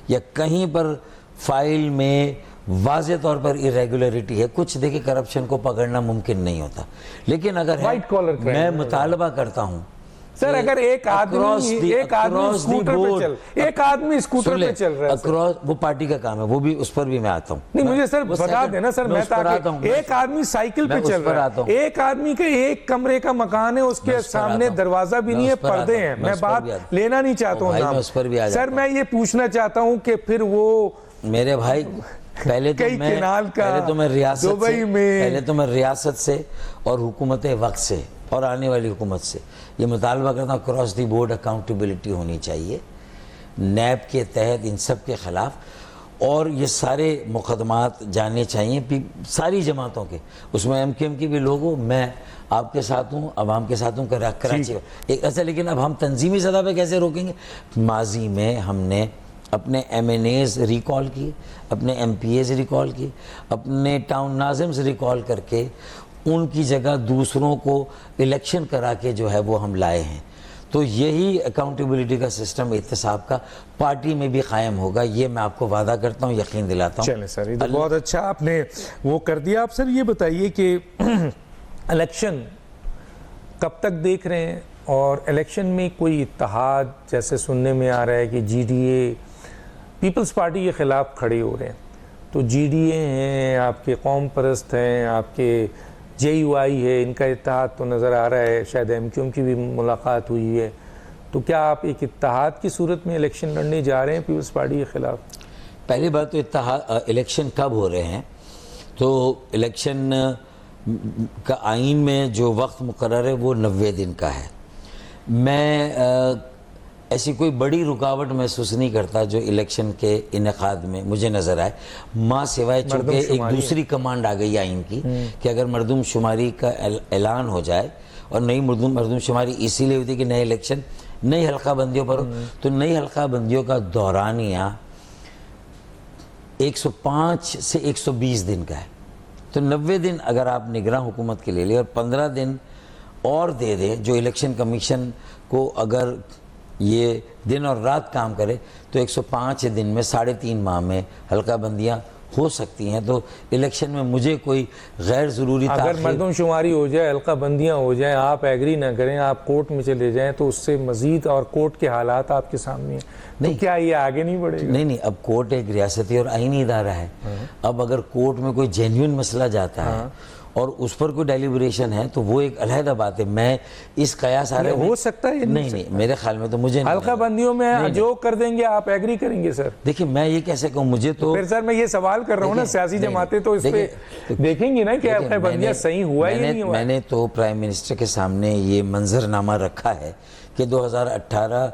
Speaker 2: یا کہیں پر فائل میں واضح طور پر irregularity ہے، کچھ دیکھیں کرپشن کو پکڑنا ممکن نہیں ہوتا، لیکن اگر ہے میں مطالبہ کرتا ہوں
Speaker 1: سر، اگر ایک آدمی اسکوٹر پہ چل رہا ہے،
Speaker 2: وہ پارٹی کا کام ہے، وہ بھی اس پر بھی میں آتا ہوں،
Speaker 1: نہیں مجھے سر بتا دینا سر، میں تاکہ ایک آدمی سائیکل پہ چل رہا ہے، ایک آدمی کا ایک کمرے کا مکان ہے، اس کے سامنے دروازہ بھی نہیں ہے، پردے ہیں، میں بات لینا نہیں چاہتا ہوں سر، میں یہ پوچھنا چاہتا ہوں کہ پھر وہ
Speaker 2: میرے بھائی پہلے تو میں ریاست سے اور حکومت وقت سے اور آنے والی حکومت سے یہ مطالبہ کرتا ہوں، کراس دی بورڈ اکاؤنٹیبلٹی ہونی چاہیے نیب کے تحت ان سب کے خلاف، اور یہ سارے مقدمات جاننے چاہیے ساری جماعتوں کے، اس میں ایم کیو ایم کی بھی لوگ ہوں، میں آپ کے ساتھ ہوں، عوام کے ساتھ ہوں، کراچی ایک ایسا، لیکن اب ہم تنظیمی سطح پہ کیسے روکیں گے؟ ماضی میں ہم نے اپنے ایم این ایز ریکال کیے، اپنے ایم پی ایز ریکال کیے، اپنے ٹاؤن ناظمز ریکال کر کے ان کی جگہ دوسروں کو الیکشن کرا کے جو ہے وہ ہم لائے ہیں، تو یہی اکاؤنٹیبلٹی کا سسٹم احتساب کا پارٹی میں بھی قائم ہوگا، یہ میں آپ کو وعدہ کرتا ہوں، یقین دلاتا ہوں۔
Speaker 1: چلیں سر، یہ تو بہت اچھا آپ نے وہ کر دیا۔ آپ سر یہ بتائیے کہ الیکشن کب تک دیکھ رہے ہیں، اور الیکشن میں کوئی اتحاد جیسے سننے میں آ رہا ہے کہ G D A Peoples Party کے خلاف کھڑے ہو رہے ہیں، تو جی ڈی اے ہیں، آپ کے قوم پرست ہیں، آپ کے جے یو آئی ہے، ان کا اتحاد تو نظر آ رہا ہے، شاید ایم کیو ایم کی بھی ملاقات ہوئی ہے، تو کیا آپ ایک اتحاد کی صورت میں الیکشن لڑنے جا رہے ہیں پیپلز پارٹی کے خلاف؟
Speaker 2: پہلی بات تو الیکشن کب ہو رہے ہیں، تو الیکشن کا آئین میں جو وقت مقرر ہے وہ 90 دن کا ہے۔ میں ایسی کوئی بڑی رکاوٹ محسوس نہیں کرتا جو الیکشن کے انعقاد میں مجھے نظر آئے، ماں سوائے چونکہ ایک دوسری کمانڈ آ گئی آئین کی کہ اگر مردم شماری کا اعلان ہو جائے، اور نئی مردم شماری اسی لیے ہوتی کہ نئے الیکشن نئی حلقہ بندیوں پر ہو، تو نئی حلقہ بندیوں کا دورانیہ 105 سے 120 دن کا ہے، تو 90 دن اگر آپ نگراں حکومت کے لے لیں اور 15 دن اور دے دیں جو الیکشن کمیشن کو، اگر یہ دن اور رات کام کرے تو 105 دن میں 3.5 ماہ میں حلقہ بندیاں ہو سکتی ہیں، تو الیکشن میں مجھے کوئی غیر ضروری
Speaker 1: اگر مردم شماری ہو جائے، حلقہ بندیاں ہو جائیں، آپ ایگری نہ کریں، آپ کورٹ میں چلے جائیں، تو اس سے مزید اور کورٹ کے حالات آپ کے سامنے ہیں، تو کیا یہ آگے نہیں بڑھے گا؟ نہیں،
Speaker 2: اب کورٹ ایک ریاستی اور آئینی ادارہ ہے، اب اگر کورٹ میں کوئی جینیون مسئلہ جاتا ہے اور اس پر کوئی ڈیلیبریشن ہے تو وہ ایک علیحدہ بات ہے۔ میں اس قیاس آ رہے
Speaker 1: ہو سکتا ہے
Speaker 2: نہیں، میرے خیال میں تو مجھے
Speaker 1: حلقہ بندیوں میں جو کر دیں گے آپ ایگری کریں گے سر؟
Speaker 2: دیکھیں میں یہ کیسے کہوں، مجھے تو
Speaker 1: پھر سر میں یہ سوال کر رہا ہوں نا، سیاسی جماعتیں تو اس پہ دیکھیں گی نا کہ حلقہ بندیاں صحیح ہوا یا نہیں ہوا۔
Speaker 2: میں نے تو پرائم منسٹر کے سامنے یہ منظرنامہ رکھا ہے کہ 2018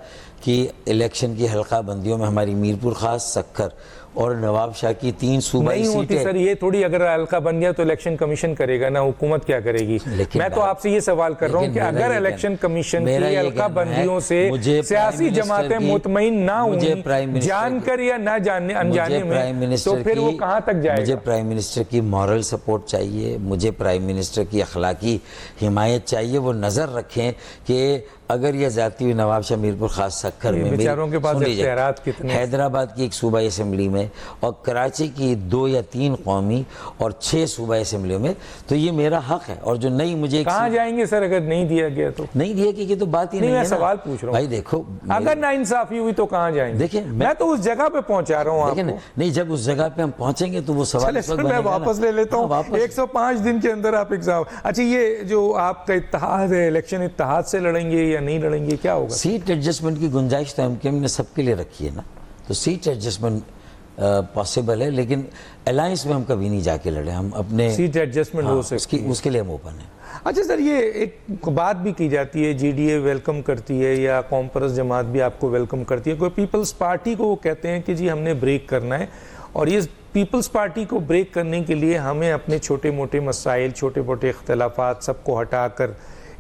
Speaker 2: کی الیکشن کی حلقہ بندیوں میں ہماری میرپور خاص، سکھر اور نواب شاہ کی 3 صوبائی
Speaker 1: نہیں ہوتی
Speaker 2: سیٹیں
Speaker 1: سر، یہ تھوڑی اگر حلقہ بندیاں تو الیکشن کمیشن کرے گا نا، حکومت کیا کرے گی؟ میں تو آپ سے یہ سوال کر رہا ہوں کہ اگر الیکشن کمیشن کی حلقہ بندیوں سے سیاسی جماعتیں مطمئن نہ ہوں، جان کر یا نہ جاننے انجانے میں، تو پھر وہ کہاں تک جائے گا؟
Speaker 2: مجھے پرائم منسٹر کی مورل سپورٹ چاہیے، مجھے پرائم منسٹر کی اخلاقی حمایت چاہیے، وہ نظر رکھیں کہ اگر یہ جاتی ہوئی نواب شاہ میرپور خاص سکھر میں
Speaker 1: بیچاروں کے پاس
Speaker 2: سن لیجیے،
Speaker 1: اختیارات کتنے،
Speaker 2: حیدرآباد کی ایک صوبائی اسمبلی میں اور کراچی کی 2 یا 3 قومی اور 6 صوبائی اسمبلیوں میں، تو یہ میرا حق ہے. اور جو نہیں مجھے
Speaker 1: کہاں جائیں گے سر اگر نہیں دیا گیا تو؟
Speaker 2: نہیں دیا کہ یہ تو بات ہی نہیں ہے.
Speaker 1: میں سوال پوچھ رہا ہوں
Speaker 2: بھائی دیکھو،
Speaker 1: اگر نا انصافی ہوئی تو کہاں جائیں گے؟
Speaker 2: دیکھیں
Speaker 1: میں تو اس جگہ پہ پہنچا رہا ہوں آپ کو.
Speaker 2: نہیں، جب اس جگہ پہ ہم پہنچیں گے تو وہ سوال اس وقت
Speaker 1: میں
Speaker 2: بنے گا نا.
Speaker 1: واپس لے لیتا ہوں. 105 دن کے اندر آپ ایگزام. اچھا، یہ جو آپ کا اتحاد ہے، الیکشن اتحاد سے لڑیں گے یا نہیں لڑیں گے، کیا ہوگا؟
Speaker 2: سیٹ ایڈجسٹمنٹ کی گنجائش تو MKM نے سب کے لیے رکھی ہے نا، تو سیٹ ایڈجسٹمنٹ پاسبل ہے، لیکن الائنس میں ہم کبھی نہیں جا کے لڑے. ہم اپنے
Speaker 1: سیٹ ایڈجسٹمنٹ ہو سکتی ہے،
Speaker 2: اس کے لیے ہم اوپن ہیں.
Speaker 1: اچھا سر، یہ ایک بات بھی کی جاتی ہے، GDA ویلکم کرتی ہے یا کانفرنس جماعت بھی آپ کو ویلکم کرتی ہے. کوئی پیپلز پارٹی کو وہ کہتے ہیں کہ جی ہم نے بریک کرنا ہے، اور یہ پیپلز پارٹی کو بریک کرنے کے لیے ہمیں اپنے چھوٹے موٹے مسائل، چھوٹے موٹے اختلافات سب کو ہٹا کر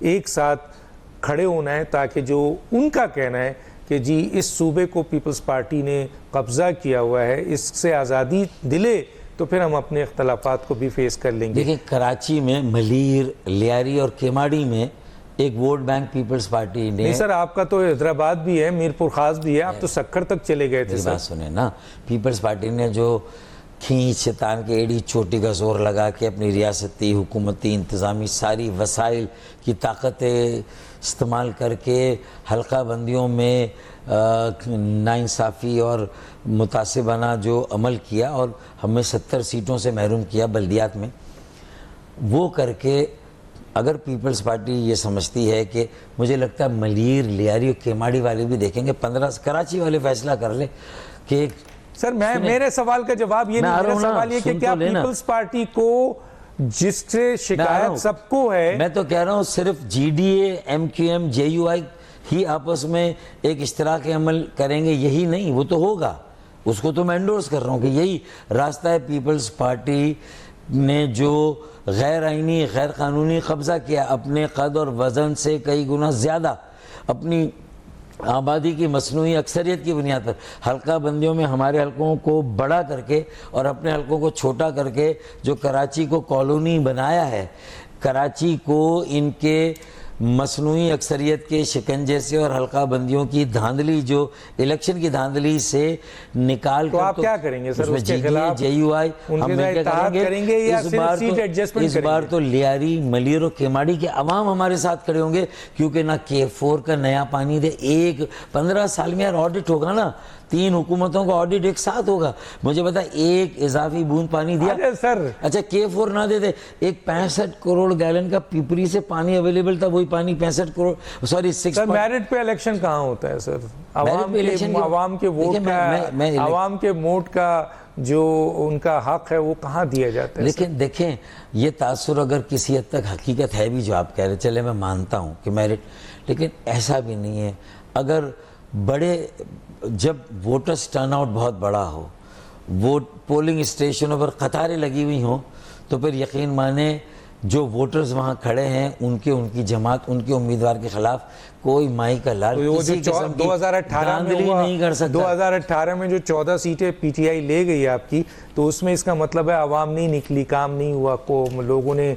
Speaker 1: ایک ساتھ کھڑے ہونا ہے، تاکہ جو ان کا کہنا ہے کہ جی اس صوبے کو پیپلز پارٹی نے قبضہ کیا ہوا ہے، اس سے آزادی دلے تو پھر ہم اپنے اختلافات کو بھی فیس کر لیں گے.
Speaker 2: دیکھیں، کراچی میں ملیر، لیاری اور کیماڑی میں ایک ووٹ بینک پیپلز پارٹی نے.
Speaker 1: نہیں سر، آپ کا تو حیدرآباد بھی ہے، میرپور خاص بھی ہے، آپ تو سکھر تک چلے گئے تھے.
Speaker 2: میری بات سنیں نا، پیپلز پارٹی نے جو کھینچ تان کے ایڑی چوٹی کا زور لگا کے اپنی ریاستی، حکومتی، انتظامی ساری وسائل کی طاقتیں استعمال کر کے حلقہ بندیوں میں ناانصافی اور متعصبانہ جو عمل کیا اور ہمیں 70 سیٹوں سے محروم کیا بلدیات میں، وہ کر کے اگر پیپلز پارٹی یہ سمجھتی ہے کہ مجھے لگتا ہے ملیر، لیاری اور کیماڑی والے بھی دیکھیں گے، 15 کراچی والے فیصلہ کر لے کہ
Speaker 1: سر میرے سوال کا جواب یہ نہیں، میرا سوال یہ کہ کیا پیپلز پارٹی کو جس سے شکایت سب کو ہے،
Speaker 2: میں تو کہہ رہا ہوں صرف GDA، MQM، JUI ہی آپس میں ایک اشتراک عمل کریں گے، یہی نہیں، وہ تو ہوگا، اس کو تو میں انڈورس کر رہا ہوں کہ یہی راستہ ہے. پیپلز پارٹی نے جو غیر آئینی، غیر قانونی قبضہ کیا اپنے قد اور وزن سے کئی گنا زیادہ، اپنی آبادی کی مصنوعی اکثریت کی بنیاد پر حلقہ بندیوں میں ہمارے حلقوں کو بڑا کر کے اور اپنے حلقوں کو چھوٹا کر کے جو کراچی کو کالونی بنایا ہے، کراچی کو ان کے مصنوعی اکثریت کے شکنجے سے اور حلقہ بندیوں کی دھاندلی، جو الیکشن کی دھاندلی سے نکال کر،
Speaker 1: تو آپ کیا کریں گے سر اس کے خلاف؟
Speaker 2: JUI ہم مل کے کریں گے.
Speaker 1: یا صرف سیٹ ایڈجسٹمنٹ
Speaker 2: اس بار تو لیاری، ملیر اور کیماڑی کے عوام ہمارے ساتھ کھڑے ہوں گے، کیونکہ نہ K4 کا نیا پانی دے. 15 سال میں یار آڈٹ ہوگا نا، 3 حکومتوں کا آڈٹ ایک ساتھ ہوگا. مجھے بتا ایک اضافی بوند پانی دیا
Speaker 1: سر،
Speaker 2: اچھا K4 نہ دے دے. ایک 65 کروڑ گیلن کا پیپری سے پانی اویلیبل تھا، وہی پانی 65 کروڑ سوری 6
Speaker 1: سر میرٹ پہ الیکشن کہاں ہوتا ہے سر؟ عوام کے ووٹ کا، عوام کے ووٹ کا جو ان کا حق ہے وہ کہاں دیا جاتا ہے؟
Speaker 2: لیکن دیکھیں، یہ تاثر اگر کسی حد تک حقیقت ہے بھی جو آپ کہہ رہے، چلے میں مانتا ہوں کہ میرٹ، لیکن ایسا بھی نہیں ہے. اگر بڑے جب ووٹرز ٹرن آؤٹ بہت بڑا ہو، ووٹ پولنگ اسٹیشنوں پر قطاریں لگی ہوئی ہوں، تو پھر یقین مانیں جو ووٹرز وہاں کھڑے ہیں ان کی جماعت، ان کے امیدوار کے خلاف کوئی مائی کا لال کسی قسم کی دھاندلی نہیں کر سکتا.
Speaker 1: 2018 میں جو 14 سیٹیں PTI لے گئی آپ کی، تو اس میں اس کا مطلب ہے عوام نہیں نکلی، کام نہیں ہوا، لوگوں نے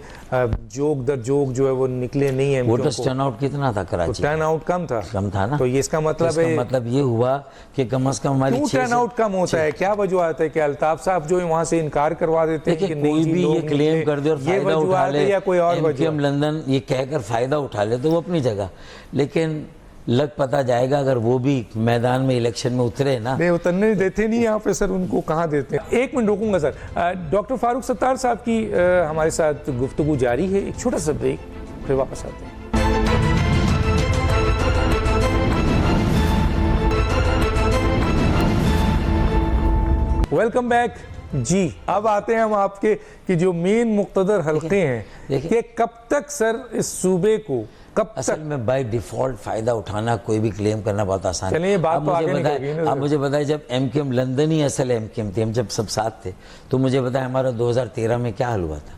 Speaker 1: جوگ در جوگ جو ہے وہ نکلے نہیں ہیں.
Speaker 2: ووٹرز ٹرن آؤٹ کتنا تھا کراچی؟
Speaker 1: ٹرن آؤٹ کم تھا نا. تو یہ اس کا مطلب ہے،
Speaker 2: مطلب یہ ہوا کہ کم از کم ہماری
Speaker 1: ٹرن آؤٹ کم ہوتا ہے. کیا وجوہات ہے کہ الطاف صاحب جو وہاں سے انکار کروا دیتے ہیں کہ
Speaker 2: کوئی بھی یہ کلیم کر دے اور فائدہ اٹھا لے،
Speaker 1: یا کوئی اور
Speaker 2: MKM لندن یہ کہہ کر فائدہ اٹھا لے تو وہ اپنی جگہ، لیکن لگ پتہ جائے گا اگر وہ بھی میدان میں الیکشن میں اترے نا.
Speaker 1: نہیں اترنے دیتے نہیں یہاں پہ سر، ان کو کہاں دیتے ہیں. 1 منٹ رکوں گا سر. ڈاکٹر فاروق ستار صاحب کی ہمارے ساتھ گفتگو جاری ہے، ایک چھوٹا سا بریک، پھر واپس آتے ہیں. Welcome back. جی اب آتے ہیں ہم آپ کے کہ جو مین مقتدر حلقے ہیں کہ کب تک سر اس صوبے کو
Speaker 2: اصل میں بائی ڈیفالٹ فائدہ اٹھانا، کوئی بھی کلیم کرنا بہت آسان ہے. اب مجھے بتائیں جب MKM لندن ہی اصل MKM تھی، ہم جب سب ساتھ تھے، تو مجھے بتائیں ہمارا 2013 میں کیا حل ہوا تھا؟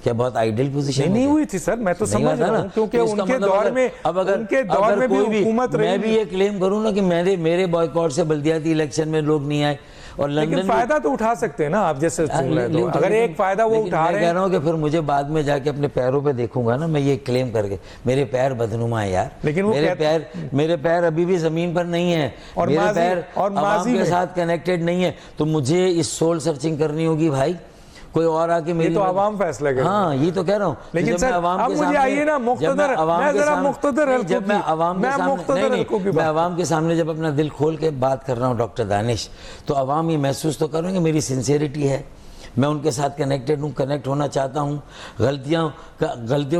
Speaker 2: کیا بہت آئیڈل پوزیشن
Speaker 1: نہیں ہوئی تھی سر؟ میں تو سمجھ رہا ہوں کیونکہ ان کے دور میں، ان کے دور میں بھی حکومت رہی.
Speaker 2: میں بھی یہ کلیم کروں نا کہ میرے بوائیکاٹ سے بلدیاتی الیکشن میں لوگ نہیں آئے، اور
Speaker 1: لیکن
Speaker 2: لندن
Speaker 1: فائدہ تو اٹھا سکتے ہیں نا آپ جیسے سن رہے تو اگر ایک فائدہ وہ اٹھا
Speaker 2: میں
Speaker 1: رہے
Speaker 2: کہہ
Speaker 1: ہیں.
Speaker 2: رہا ہوں کہ پھر مجھے بعد میں جا کے اپنے پیروں پہ دیکھوں گا نا میں یہ کلیم کر کے میرے پیر بدنما ہیں یار,
Speaker 1: لیکن وہ
Speaker 2: میرے پیر ابھی بھی زمین پر نہیں ہیں, میرے پیر عوام کے ساتھ کنیکٹڈ نہیں ہیں, تو مجھے اس سول سرچنگ کرنی ہوگی بھائی. کوئی اور آ کے
Speaker 1: یہ تو عوام فیصلہ کرے.
Speaker 2: ہاں یہ تو کہہ رہا ہوں.
Speaker 1: لیکن سر اب مجھے آئیے نا مقتدر, میں ذرا مقتدر حلقوں
Speaker 2: جب میں عوام کے سامنے جب اپنا دل کھول کے بات کر رہا ہوں ڈاکٹر دانش, تو عوام یہ محسوس تو کریں گے میری سنسیئرٹی ہے, میں ان کے ساتھ کنیکٹڈ ہوں, کنیکٹ ہونا چاہتا ہوں, غلطیوں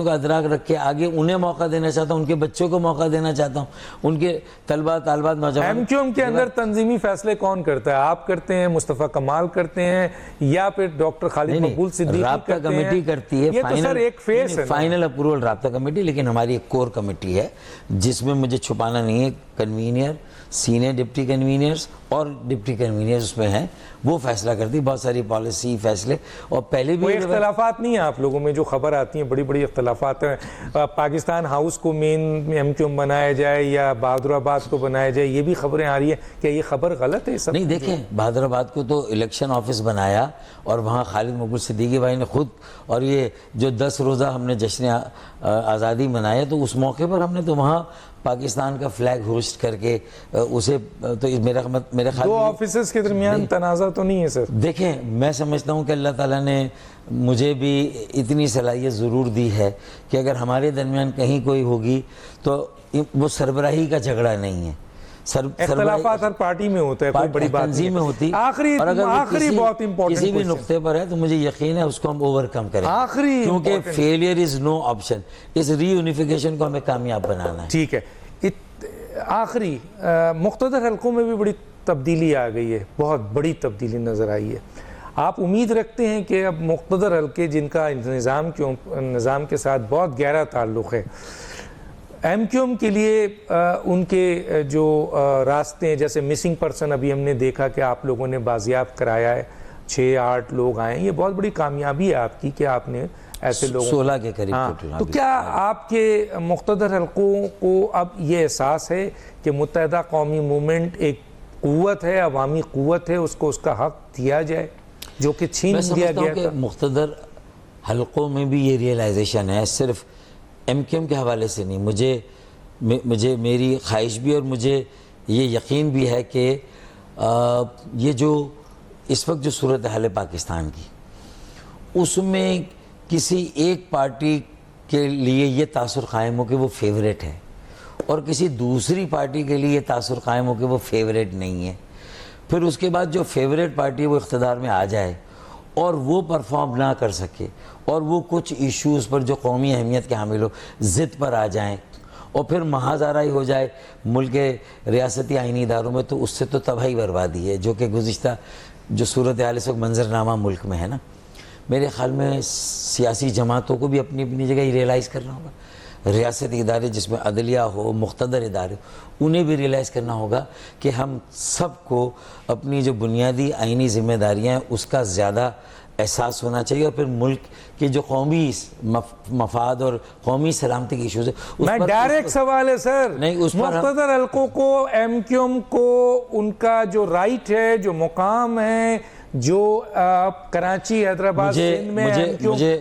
Speaker 2: کا ادراک رکھ کے آگے انہیں موقع دینا چاہتا ہوں, ان کے بچوں کو موقع دینا چاہتا ہوں, ان کے طلباء طالبات نوجوان.
Speaker 1: ایم کیو ایم کے اندر تنظیمی فیصلے کون کرتا ہے؟ آپ کرتے ہیں, مصطفیٰ کمال کرتے ہیں, یا پھر ڈاکٹر خالد مقبول صدیقی
Speaker 2: رابطہ
Speaker 1: کرتے ہیں؟
Speaker 2: کمیٹی کرتی ہے.
Speaker 1: یہ تو سر ایک فیس ہے,
Speaker 2: فائنل اپروول رابطہ کمیٹی, لیکن ہماری ایک کور کمیٹی ہے جس میں مجھے چھپانا نہیں ہے, کنوینئر, سینئر ڈپٹی کنوینئرز اور ڈپٹی کنوینئرز اس میں ہیں, وہ فیصلہ کرتی بہت ساری پالیسی فیصلے. اور پہلے بھی
Speaker 1: کوئی اختلافات نہیں ہیں آپ لوگوں میں جو خبر آتی ہیں, بڑی بڑی اختلافات ہیں, پاکستان ہاؤس کو مین ایم کیو ایم بنایا جائے یا بہادر آباد کو بنایا جائے, یہ بھی خبریں آ رہی ہیں, کیا یہ خبر غلط ہے؟
Speaker 2: نہیں دیکھیں, بہادر آباد کو تو الیکشن آفس بنایا اور وہاں خالد مقبول صدیقی بھائی نے خود, اور یہ جو 10 روزہ ہم نے جشن آزادی منایا تو اس موقع پر ہم نے تو وہاں پاکستان کا فلیگ ہوسٹ کر کے اسے, تو میرا خیال
Speaker 1: دو آفیسز کے درمیان تنازع تو نہیں ہے سر؟
Speaker 2: دیکھیں میں سمجھتا ہوں کہ اللہ تعالیٰ نے مجھے بھی اتنی صلاحیت ضرور دی ہے کہ اگر ہمارے درمیان کہیں کوئی ہوگی تو وہ سربراہی کا جھگڑا نہیں ہے.
Speaker 1: اختلافات ہر پارٹی میں ہوتا ہے, کوئی بڑی بات
Speaker 2: تنظیم میں ہوتی,
Speaker 1: آخری بہت امپورٹنٹ
Speaker 2: کسی بھی نقطے پر ہے تو مجھے یقین ہے اس کو ہم اوور کم کریں, کیونکہ فیلئر از نو آپشن. اس ری یونیفیکیشن کو ہمیں کامیاب بنانا ہے.
Speaker 1: ٹھیک ہے. آخری مقتدر حلقوں میں بھی بڑی تبدیلی آ گئی ہے, بہت بڑی تبدیلی نظر آئی ہے. آپ امید رکھتے ہیں کہ اب مقتدر حلقے جن کا نظام کے ساتھ بہت گہرا تعلق ہے, ایم کیو ایم کے لیے ان کے جو راستے ہیں, جیسے مسنگ پرسن ابھی ہم نے دیکھا کہ آپ لوگوں نے بازیاب کرایا ہے, 6-8 لوگ آئے ہیں, یہ بہت بڑی کامیابی ہے آپ کی کہ آپ نے ایسے لوگوں
Speaker 2: 16 کے قریب.
Speaker 1: تو کیا آپ کے مقتدر حلقوں کو اب یہ احساس ہے کہ متحدہ قومی موومنٹ ایک قوت ہے, عوامی قوت ہے, اس کو اس کا حق دیا جائے جو کہ چھین دیا گیا تھا؟
Speaker 2: میں سمجھتا ہوں کہ مقتدر حلقوں میں بھی یہ ریئلائزیشن ہے, صرف ایم کیو ایم کے حوالے سے نہیں, مجھے میری خواہش بھی اور مجھے یہ یقین بھی ہے کہ یہ جو اس وقت جو صورتحال ہے پاکستان کی, اس میں کسی ایک پارٹی کے لیے یہ تاثر قائم ہو کہ وہ فیوریٹ ہے اور کسی دوسری پارٹی کے لیے یہ تاثر قائم ہو کہ وہ فیوریٹ نہیں ہے. پھر اس کے بعد جو فیوریٹ پارٹی وہ اقتدار میں آ جائے اور وہ پرفارم نہ کر سکے اور وہ کچھ ایشوز پر جو قومی اہمیت کے حامل ہو ضد پر آ جائیں اور پھر محاذ آرائی ہو جائے ملک کے ریاستی آئینی اداروں میں, تو اس سے تو تباہی بربادی ہے, جو کہ گزشتہ جو صورتحال اس وقت منظرنامہ ملک میں ہے نا. میرے خیال میں سیاسی جماعتوں کو بھی اپنی اپنی جگہ ہی ریئلائز کرنا ہوگا, ریاستی ادارے جس میں عدلیہ ہو, مقتدر ادارے, انہیں بھی ریئلائز کرنا ہوگا کہ ہم سب کو اپنی جو بنیادی آئینی ذمہ داریاں ہیں اس کا زیادہ احساس ہونا چاہیے, اور پھر ملک کے جو قومی مفاد اور قومی سلامتی کے ایشوز ہیں.
Speaker 1: میں ڈائریکٹ سوال ہے سر, مقتدر حلقوں کو, ایم کیو ایم کو, ان کا جو رائٹ ہے, جو مقام ہے, جو کراچی, حیدرآباد, سندھ میں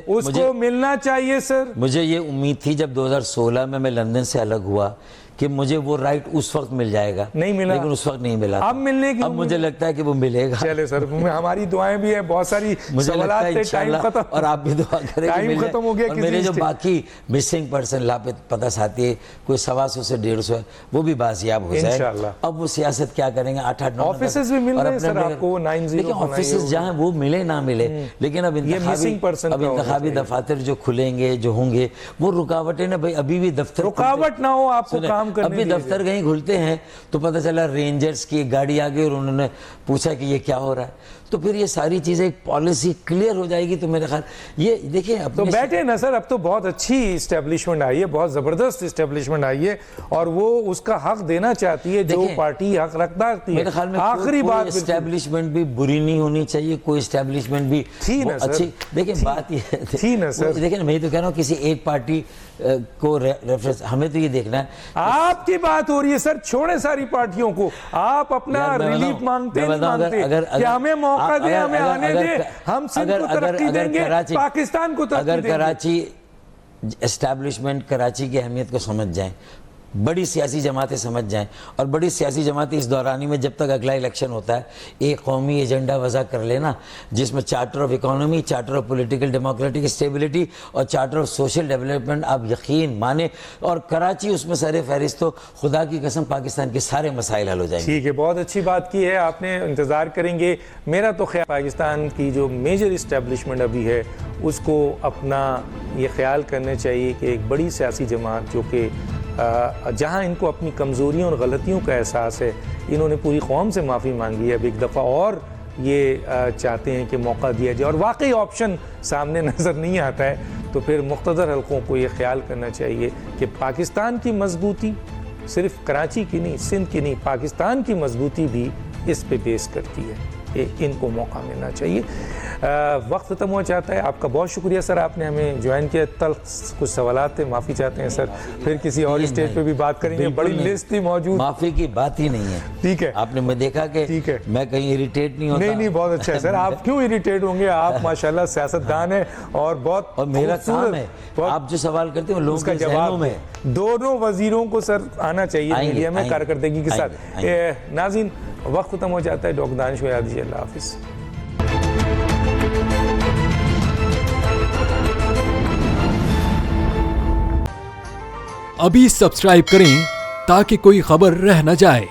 Speaker 1: اس کو ملنا چاہیے سر.
Speaker 2: مجھے یہ امید تھی جب 2016 میں لندن سے الگ ہوا کہ مجھے وہ رائٹ اس وقت مل جائے گا,
Speaker 1: نہیں ملا,
Speaker 2: لیکن اس وقت نہیں ملا.
Speaker 1: اب ملنے کی
Speaker 2: اب مجھے لگتا ہے کہ وہ ملے گا.
Speaker 1: چلے سر, ہماری دعائیں بھی ہیں, بہت ساری سوالات تھے, ٹائم ختم,
Speaker 2: اور آپ بھی دعا کریں کہ مل جائے. اور میرے جو باقی مسنگ پرسن لاپتہ ساتھی کوئی 125 سے 150 ہے, وہ بھی بازیاب ہو جائے. اب وہ سیاست کیا کریں گے, 8-8-9
Speaker 1: آفیسز بھی مل رہے ہیں سر آپ کو, 90.
Speaker 2: لیکن آفیسز جہاں وہ ملے نہ ملے, لیکن اب انتخابی دفاتر جو کھلیں گے, جو ہوں گے, وہ رکاوٹیں نا بھائی, ابھی بھی دفتر
Speaker 1: رکاوٹ نہ ہو آپ کو کام کرنے.
Speaker 2: ابھی دفتر کہیں کھلتے ہیں تو پتہ چلا رینجرز کی گاڑی آ گئی اور انہوں نے پوچھا کہ یہ کیا ہو رہا ہے, تو پھر یہ ساری چیزیں ایک پالیسی کلیئر ہو جائے گی. تو میرے خیال یہ دیکھیں
Speaker 1: تو بیٹھے نا سر, اب تو بہت اچھی اسٹیبلشمنٹ آئی ہے, بہت زبردست اسٹیبلشمنٹ آئی ہے, اور وہ اس کا حق دینا چاہتی ہے جو پارٹی حق رکھتا ہے.
Speaker 2: میرے خیال میں
Speaker 1: آخری بات,
Speaker 2: اسٹیبلشمنٹ بھی بری نہیں ہونی چاہیے, کوئی اسٹیبلشمنٹ بھی اچھی. دیکھیں بات یہ
Speaker 1: تھی نا سر,
Speaker 2: دیکھیں میں تو کہہ رہا ہوں کسی ایک پارٹی کو ریفرنس, ہمیں تو یہ دیکھنا ہے.
Speaker 1: آپ کی بات ہو رہی ہے سر, چھوڑے ساری پارٹیوں کو, آپ اپنا ریلیف مانگتے نہیں مانگتے کہ ہمیں موقع دیں, ہمیں آنے دیں, ہم سندھ کو ترقی دیں گے, پاکستان کو ترقی دیں گے.
Speaker 2: اگر کراچی اسٹیبلشمنٹ کراچی کی اہمیت کو سمجھ جائیں, بڑی سیاسی جماعتیں سمجھ جائیں, اور بڑی سیاسی جماعتیں اس دورانی میں جب تک اگلا الیکشن ہوتا ہے ایک قومی ایجنڈا وضع کر لینا جس میں charter of economy, charter of political democratic stability اور چارٹر آف سوشل ڈیولپمنٹ, آپ یقین مانیں, اور کراچی اس میں سر فہرست, تو خدا کی قسم پاکستان کے سارے مسائل حل ہو جائیں گے.
Speaker 1: ٹھیک ہے, بہت اچھی بات کی ہے آپ نے, انتظار کریں گے. میرا تو خیال پاکستان کی جو میجر اسٹیبلشمنٹ ابھی ہے اس کو اپنا یہ خیال کرنا چاہیے کہ ایک بڑی سیاسی جماعت جو کہ جہاں ان کو اپنی کمزوریوں اور غلطیوں کا احساس ہے, انہوں نے پوری قوم سے معافی مانگی ہے, اب ایک دفعہ اور یہ چاہتے ہیں کہ موقع دیا جائے, اور واقعی آپشن سامنے نظر نہیں آتا ہے, تو پھر مقتدر حلقوں کو یہ خیال کرنا چاہیے کہ پاکستان کی مضبوطی صرف کراچی کی نہیں, سندھ کی نہیں, پاکستان کی مضبوطی بھی اس پہ بیس کرتی ہے, ان کو موقع ملنا چاہیے. وقت ختم ہو جاتا ہے. آپ کا بہت شکریہ سر, آپ نے ہمیں جوائن کیا. کچھ سوالات تھے, معافی چاہتے ہیں سر, پھر کسی اور اسٹیج پہ بھی بات کریں گے, بڑی لسٹ تھی موجود.
Speaker 2: معافی کی بات ہی نہیں ہے.
Speaker 1: ٹھیک ہے,
Speaker 2: آپ نے میں دیکھا کہ میں کہیں اریٹیٹ نہیں ہوتا.
Speaker 1: نہیں, بہت اچھا ہے سر, آپ کیوں اریٹیٹ ہوں گے, آپ ماشاءاللہ سیاستدان ہیں, اور بہت,
Speaker 2: اور میرا کام ہے آپ جو سوال کرتے ہیں لوگوں کے ذہنوں میں.
Speaker 1: دونوں وزیروں کو سر آنا چاہیے میڈیا میں کارکردگی کے ساتھ. ناظرین, وقت ختم ہو جاتا ہے. ڈاکٹر دانش کو یاد دیجیے. اللہ حافظ.
Speaker 3: ابھی سبسکرائب کریں تاکہ کوئی خبر رہ نہ جائے.